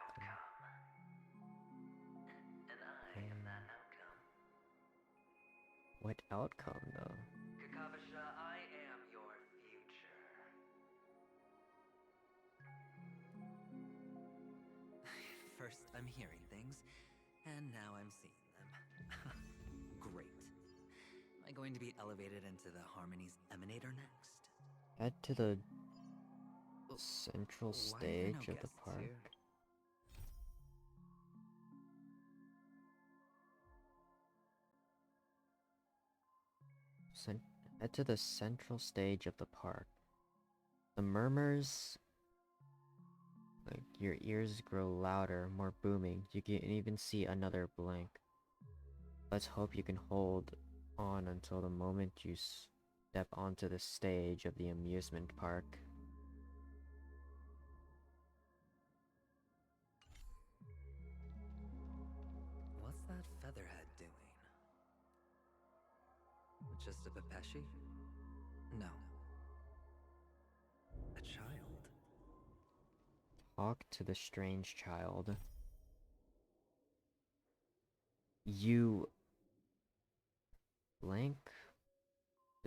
[SPEAKER 9] And I am that outcome.
[SPEAKER 1] What outcome, though?
[SPEAKER 9] Kakavasha, I am your future. First, I'm hearing things, and now I'm seeing them. Great. Am I going to be elevated into the Harmony's Emanator next?
[SPEAKER 1] Head to the central
[SPEAKER 9] Why are there no
[SPEAKER 1] stage of the
[SPEAKER 9] guests
[SPEAKER 1] park.
[SPEAKER 9] here?
[SPEAKER 1] Head to the central stage of the park. The murmurs, like your ears grow louder, more booming. You can even see another blink. Let's hope you can hold on until the moment you step onto the stage of the amusement park.
[SPEAKER 9] What's that featherhead doing? Just a Pepeshi? No. A child?
[SPEAKER 1] Talk to the strange child. You... blank?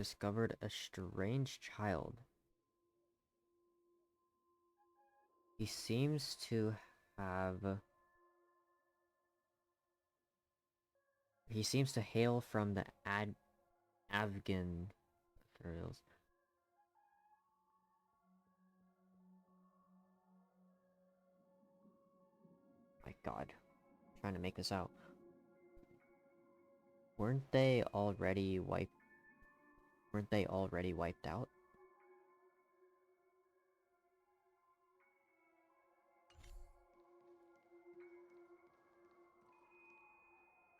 [SPEAKER 1] discovered a strange child. He seems to hail from the Afghan materials. My God, I'm trying to make this out. Weren't they already wiped out?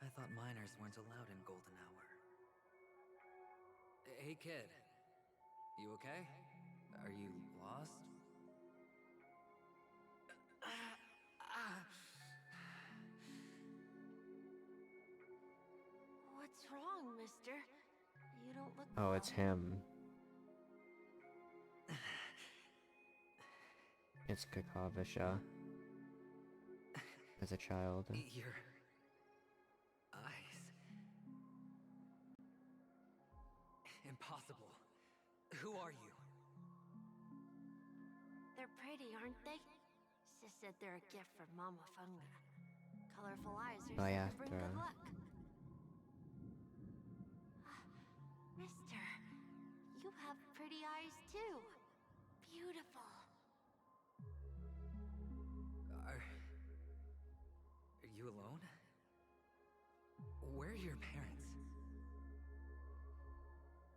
[SPEAKER 9] I thought minors weren't allowed in Golden Hour. Hey, kid. You okay? Are you lost?
[SPEAKER 4] What's wrong, mister? You don't look
[SPEAKER 1] Oh,
[SPEAKER 4] well.
[SPEAKER 1] it's him. It's Kakavisha. As a child.
[SPEAKER 9] Your eyes. Impossible. Who are you?
[SPEAKER 4] They're pretty, aren't they? Sis said they're a gift from Mama Funga. Colorful eyes are said to bring good luck. Mister, you have pretty eyes too. Beautiful.
[SPEAKER 9] Are you alone? Where are your parents?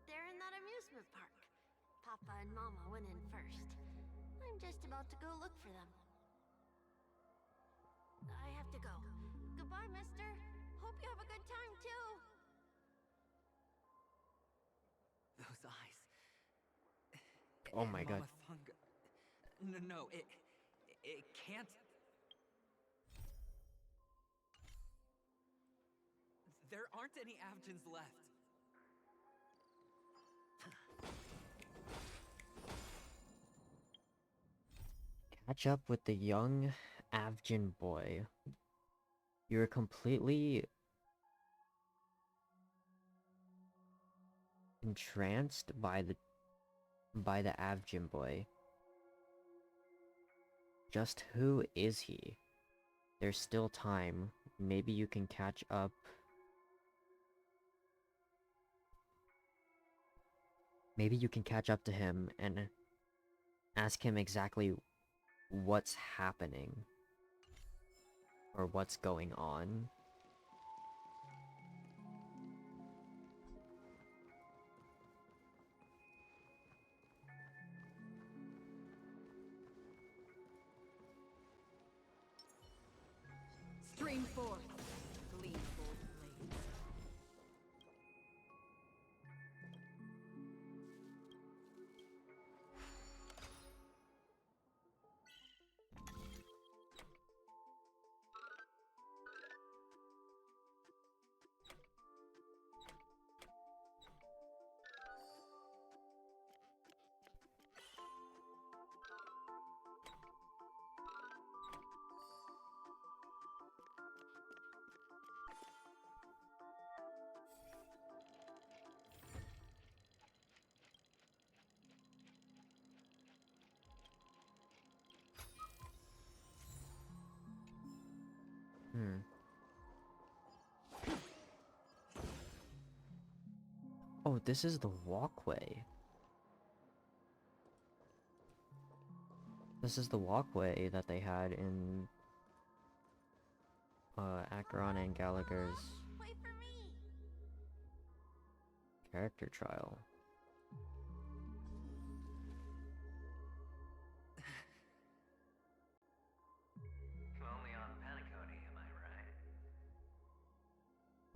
[SPEAKER 4] They're in that amusement park. Papa and Mama went in first. I'm just about to go look for them. I have to go. Goodbye, mister. Hope you have a good time, too.
[SPEAKER 9] Those eyes.
[SPEAKER 1] Oh my God.
[SPEAKER 9] Mama Funga. No, it can't. There aren't any Avgens left.
[SPEAKER 1] Catch up with the young Avgin boy. You're completely entranced by the Avgin boy. Just who is he? There's still time. Maybe you can catch up. Maybe you can catch up to him and ask him exactly what's happening. Or what's going on.
[SPEAKER 2] Stream forth, gleeful blades.
[SPEAKER 1] Oh, this is the walkway. This is the walkway that they had in Acheron and Gallagher's
[SPEAKER 4] Wait for me.
[SPEAKER 1] character trial.
[SPEAKER 9] Only on Penacony, am I right?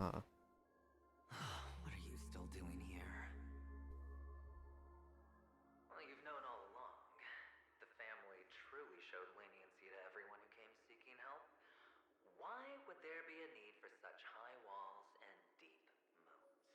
[SPEAKER 9] What are you still doing here? Well, you've known all along. The family truly showed leniency to everyone who came seeking help. Why would there be a need for such high walls and deep moats?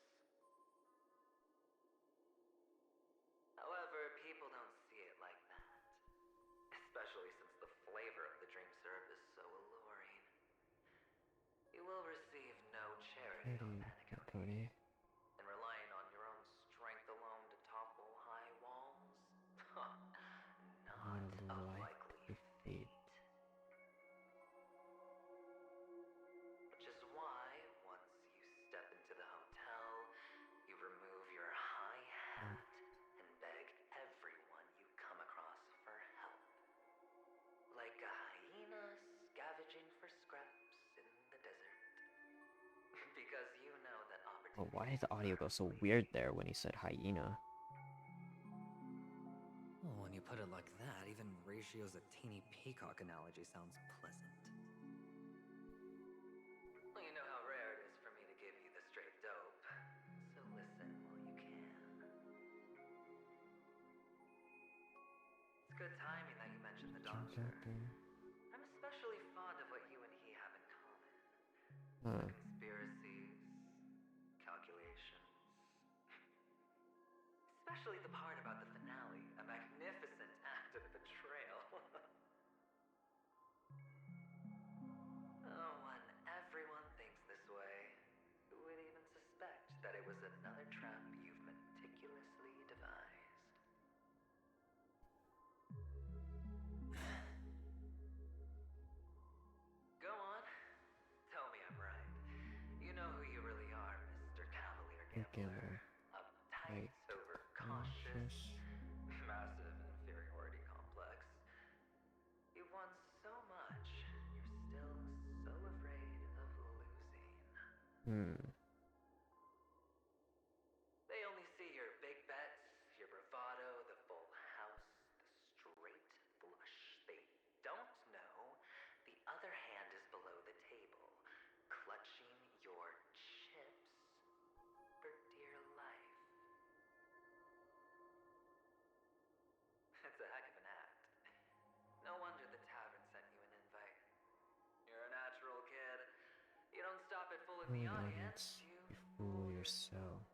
[SPEAKER 1] But why did the audio go so weird there when he said hyena?
[SPEAKER 9] Well, when you put it like that, even Ratio's a teeny peacock analogy sounds pleasant. Well, you know how rare it is for me to give you the straight dope, so listen while you can. It's good timing that you mentioned the doctor. I'm especially fond of what you and he have in common. Conspiracies, calculations. Especially the part about the finale, a magnificent act of betrayal. Oh, when everyone thinks this way, who would even suspect that it was another trap you've meticulously devised? Go on. Tell me I'm right. You know who you really are, Mr. Cavalier Gambler. Uptight, overcautious, massive inferiority complex. You've won so much, you're still so afraid of losing. They only see your big bets, your bravado, the full house, the straight flush. They don't know the other hand is below the table, clutching your chips for dear life. It's a heck of an act. No wonder the tavern sent you an invite. You're a natural kid. You don't stop at fooling the audience, you
[SPEAKER 1] fool yourself.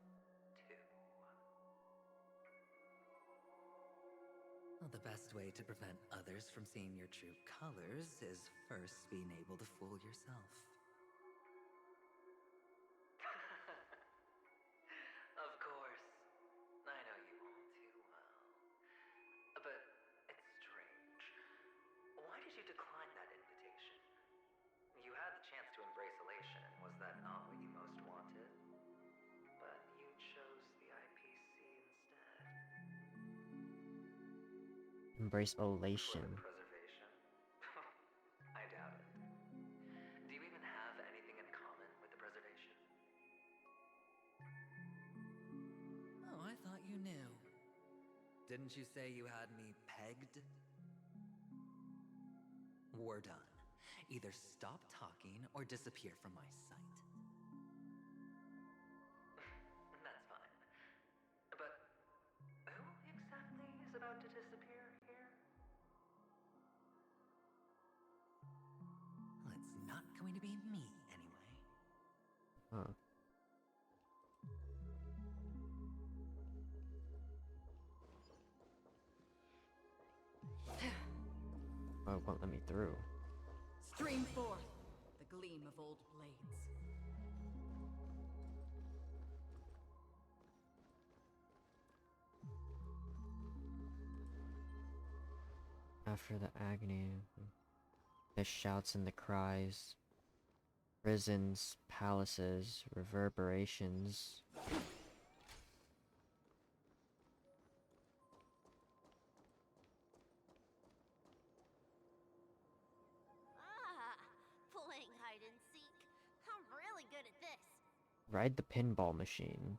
[SPEAKER 9] Well, the best way to prevent others from seeing your true colors is first being able to fool yourself. Of course. I know you all too well. But it's strange. Why did you decline that invitation? You had the chance to embrace elation. Was that not what you most wanted? But you chose the IPC instead.
[SPEAKER 1] Embrace elation.
[SPEAKER 9] For the preservation? I doubt it. Do you even have anything in common with the preservation? Oh, I thought you knew. Didn't you say you had me pegged? We're done. Either stop talking or disappear from my sight. That's fine. But who exactly is about to disappear here? Well, it's not going to be me, anyway.
[SPEAKER 1] Huh. Oh, it won't let me through.
[SPEAKER 2] Stream forth the gleam of old blades.
[SPEAKER 1] After the agony, the shouts and the cries, prisons, palaces, reverberations.
[SPEAKER 4] Playing hide and seek. I'm really good at this.
[SPEAKER 1] Ride the pinball machine.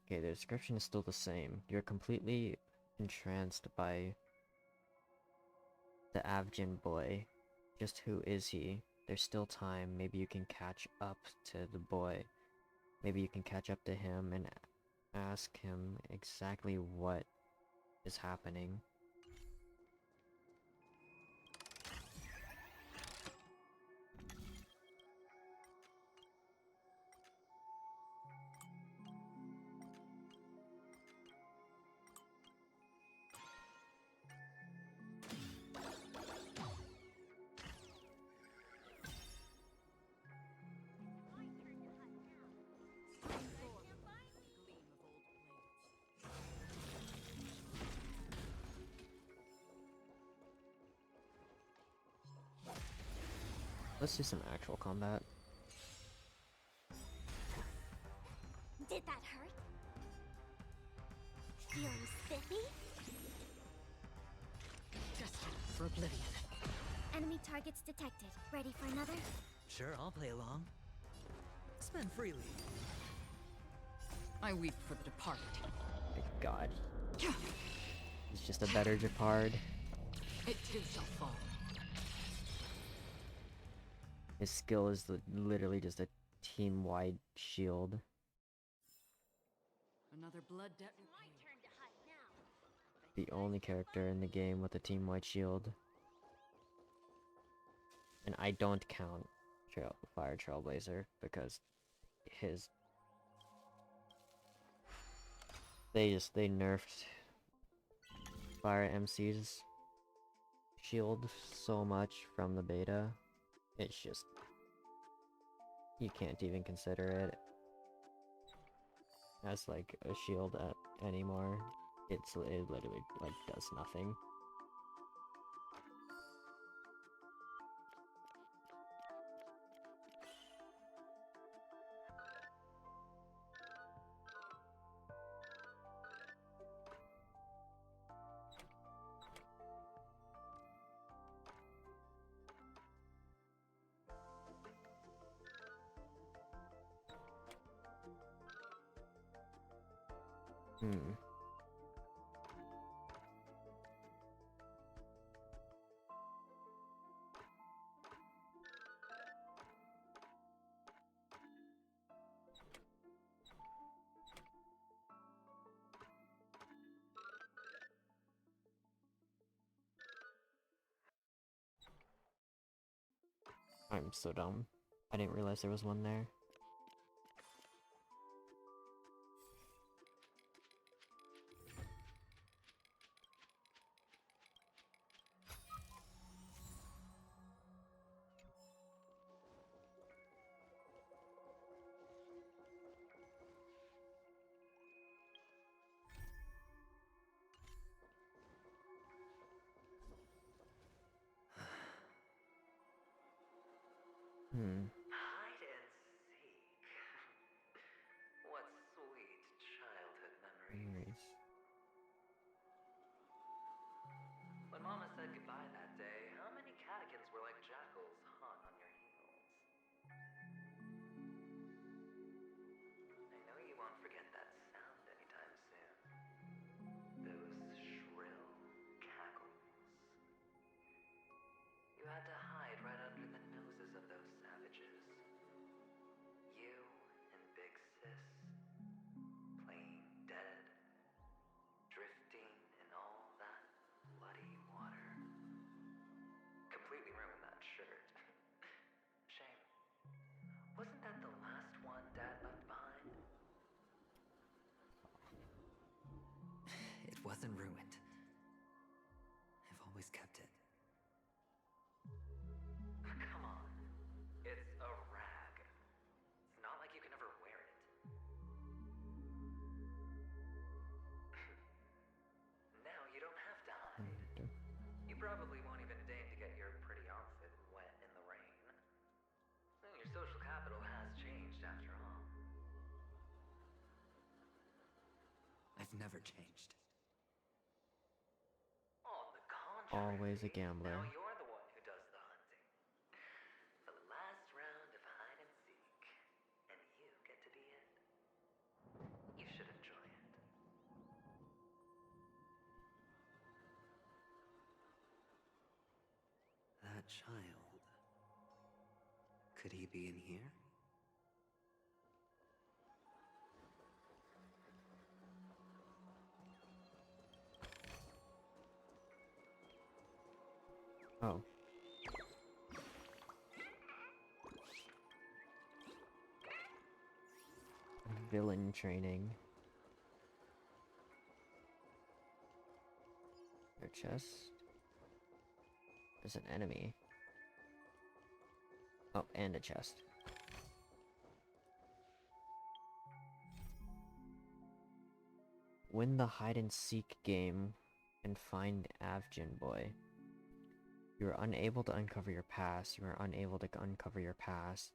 [SPEAKER 1] Okay, the description is still the same. You're completely entranced by the Avgin boy. Just who is he? There's still time. Maybe you can catch up to the boy. Maybe you can catch up to him and ask him exactly what is happening. Let's do some actual combat.
[SPEAKER 4] Did that hurt? Feeling spiffy?
[SPEAKER 2] Destined for oblivion.
[SPEAKER 10] Enemy targets detected. Ready for another?
[SPEAKER 9] Sure, I'll play along. Spend freely.
[SPEAKER 2] I weep for the departed.
[SPEAKER 1] My god. He's just a better Japard.
[SPEAKER 2] It too shall fall.
[SPEAKER 1] His skill is literally just a team-wide shield.
[SPEAKER 2] Another blood debt.
[SPEAKER 1] The only character in the game with a team-wide shield. And I don't count Fire Trailblazer because his... They nerfed Fire MC's shield so much from the beta. It's just... You can't even consider it as like a shield anymore. It literally like does nothing. I'm so dumb. I didn't realize there was one there.
[SPEAKER 9] Hide and seek. What sweet childhood memories. When Mama said goodbye that day, how many catechins were like jackals hot on your heels? I know you won't forget that sound anytime soon. Those shrill cackles. You had to hide right under the noses of those savages. You and Big Sis, playing dead, drifting in all that bloody water. Completely ruined that shirt. Shame. Wasn't that the last one Dad left behind? It wasn't ruined. I've always kept it. Come on. It's a rag. It's not like you can ever wear it. Now you don't have to hide. You probably won't even deign to get your pretty outfit wet in the rain. Your social capital has changed after all. I've never changed. On the contrary,
[SPEAKER 1] Always a gambler.
[SPEAKER 9] now you're the one who does the hunting. The last round of hide and seek, and you get to be it. You should enjoy it. That child. Could he be in here?
[SPEAKER 1] Oh. Villain training. Their chest. There's an enemy. Oh, and a chest. Win the hide and seek game and find Avjin Boy. You are unable to uncover your past. You are unable to uncover your past.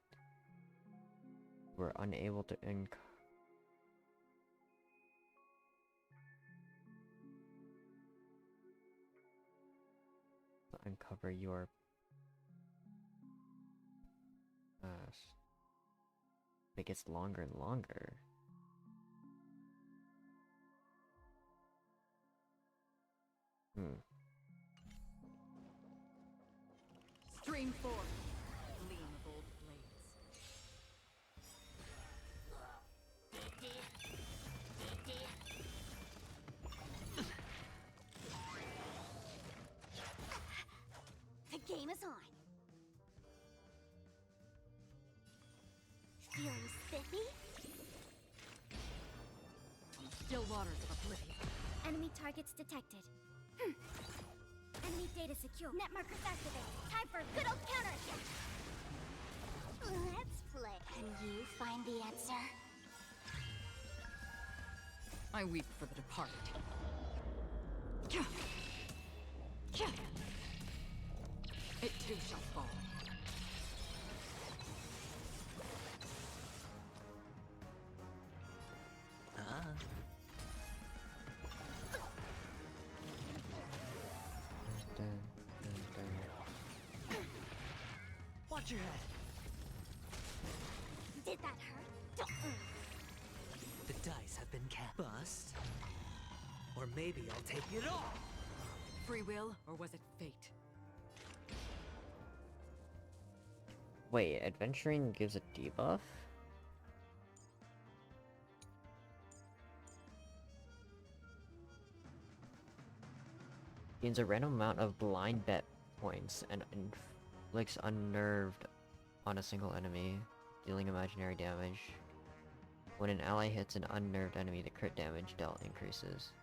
[SPEAKER 1] You are unable to uncover your It gets longer and longer.
[SPEAKER 2] Stream 4. Gleam of old blades.
[SPEAKER 10] The game is on. Feeling spiffy?
[SPEAKER 2] On the still waters of oblivion.
[SPEAKER 10] Enemy targets detected. Enemy data secure. Net markers activated. Time for a good old counterattack. Let's play. Can you find the answer?
[SPEAKER 2] I weep for the departed. It too shall fall.
[SPEAKER 9] Watch your head.
[SPEAKER 10] Did that hurt?
[SPEAKER 9] The dice have been cast. Bust. Or maybe I'll take it all.
[SPEAKER 2] Free will, or was it fate?
[SPEAKER 1] Wait, adventuring gives a debuff? Gains a random amount of blind bet points and inflicts unnerved on a single enemy, dealing imaginary damage. When an ally hits an unnerved enemy, the crit damage dealt increases.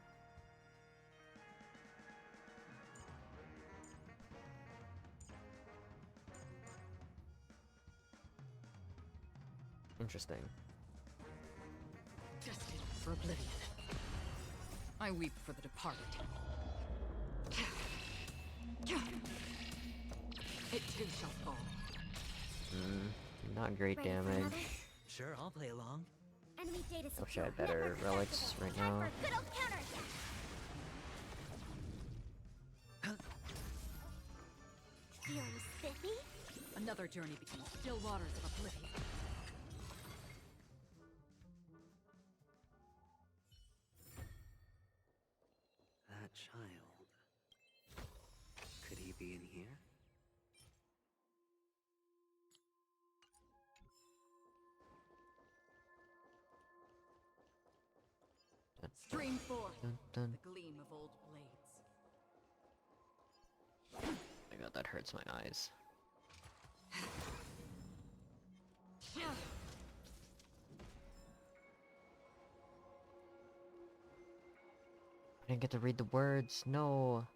[SPEAKER 1] Interesting.
[SPEAKER 2] Destined for oblivion. I weep for the departed. It too shall fall.
[SPEAKER 1] Not great
[SPEAKER 10] Ready for
[SPEAKER 1] damage.
[SPEAKER 10] another?
[SPEAKER 9] Sure, I'll play along.
[SPEAKER 10] Enemy data secure.
[SPEAKER 1] Wish I had better
[SPEAKER 10] Net markers
[SPEAKER 1] relics
[SPEAKER 10] activated.
[SPEAKER 1] right
[SPEAKER 10] Time
[SPEAKER 1] now.
[SPEAKER 10] for a good old counterattack. Feeling spiffy?
[SPEAKER 2] Another journey between still waters of oblivion.
[SPEAKER 9] That child. Could he be in here?
[SPEAKER 2] Stream 4.
[SPEAKER 1] Dun, dun.
[SPEAKER 2] The gleam of old blades.
[SPEAKER 1] Oh my god, that hurts my eyes. I didn't get to read the words, no.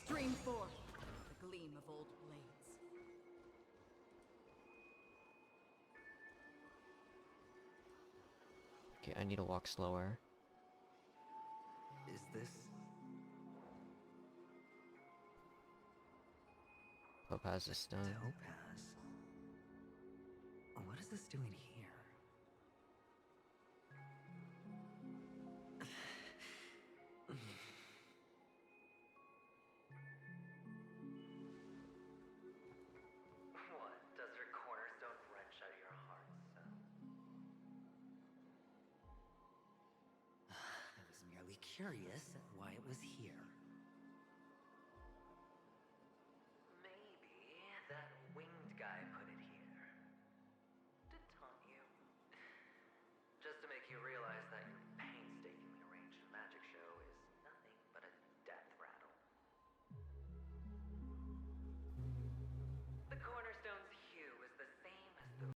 [SPEAKER 2] Stream 4. The gleam of old blades.
[SPEAKER 1] Okay, I need to walk slower.
[SPEAKER 9] Is this...
[SPEAKER 1] Topaz is stone.
[SPEAKER 9] Topaz? What is this doing here? What does your cornerstone wrench out your heart, son? I was merely curious at why it was here.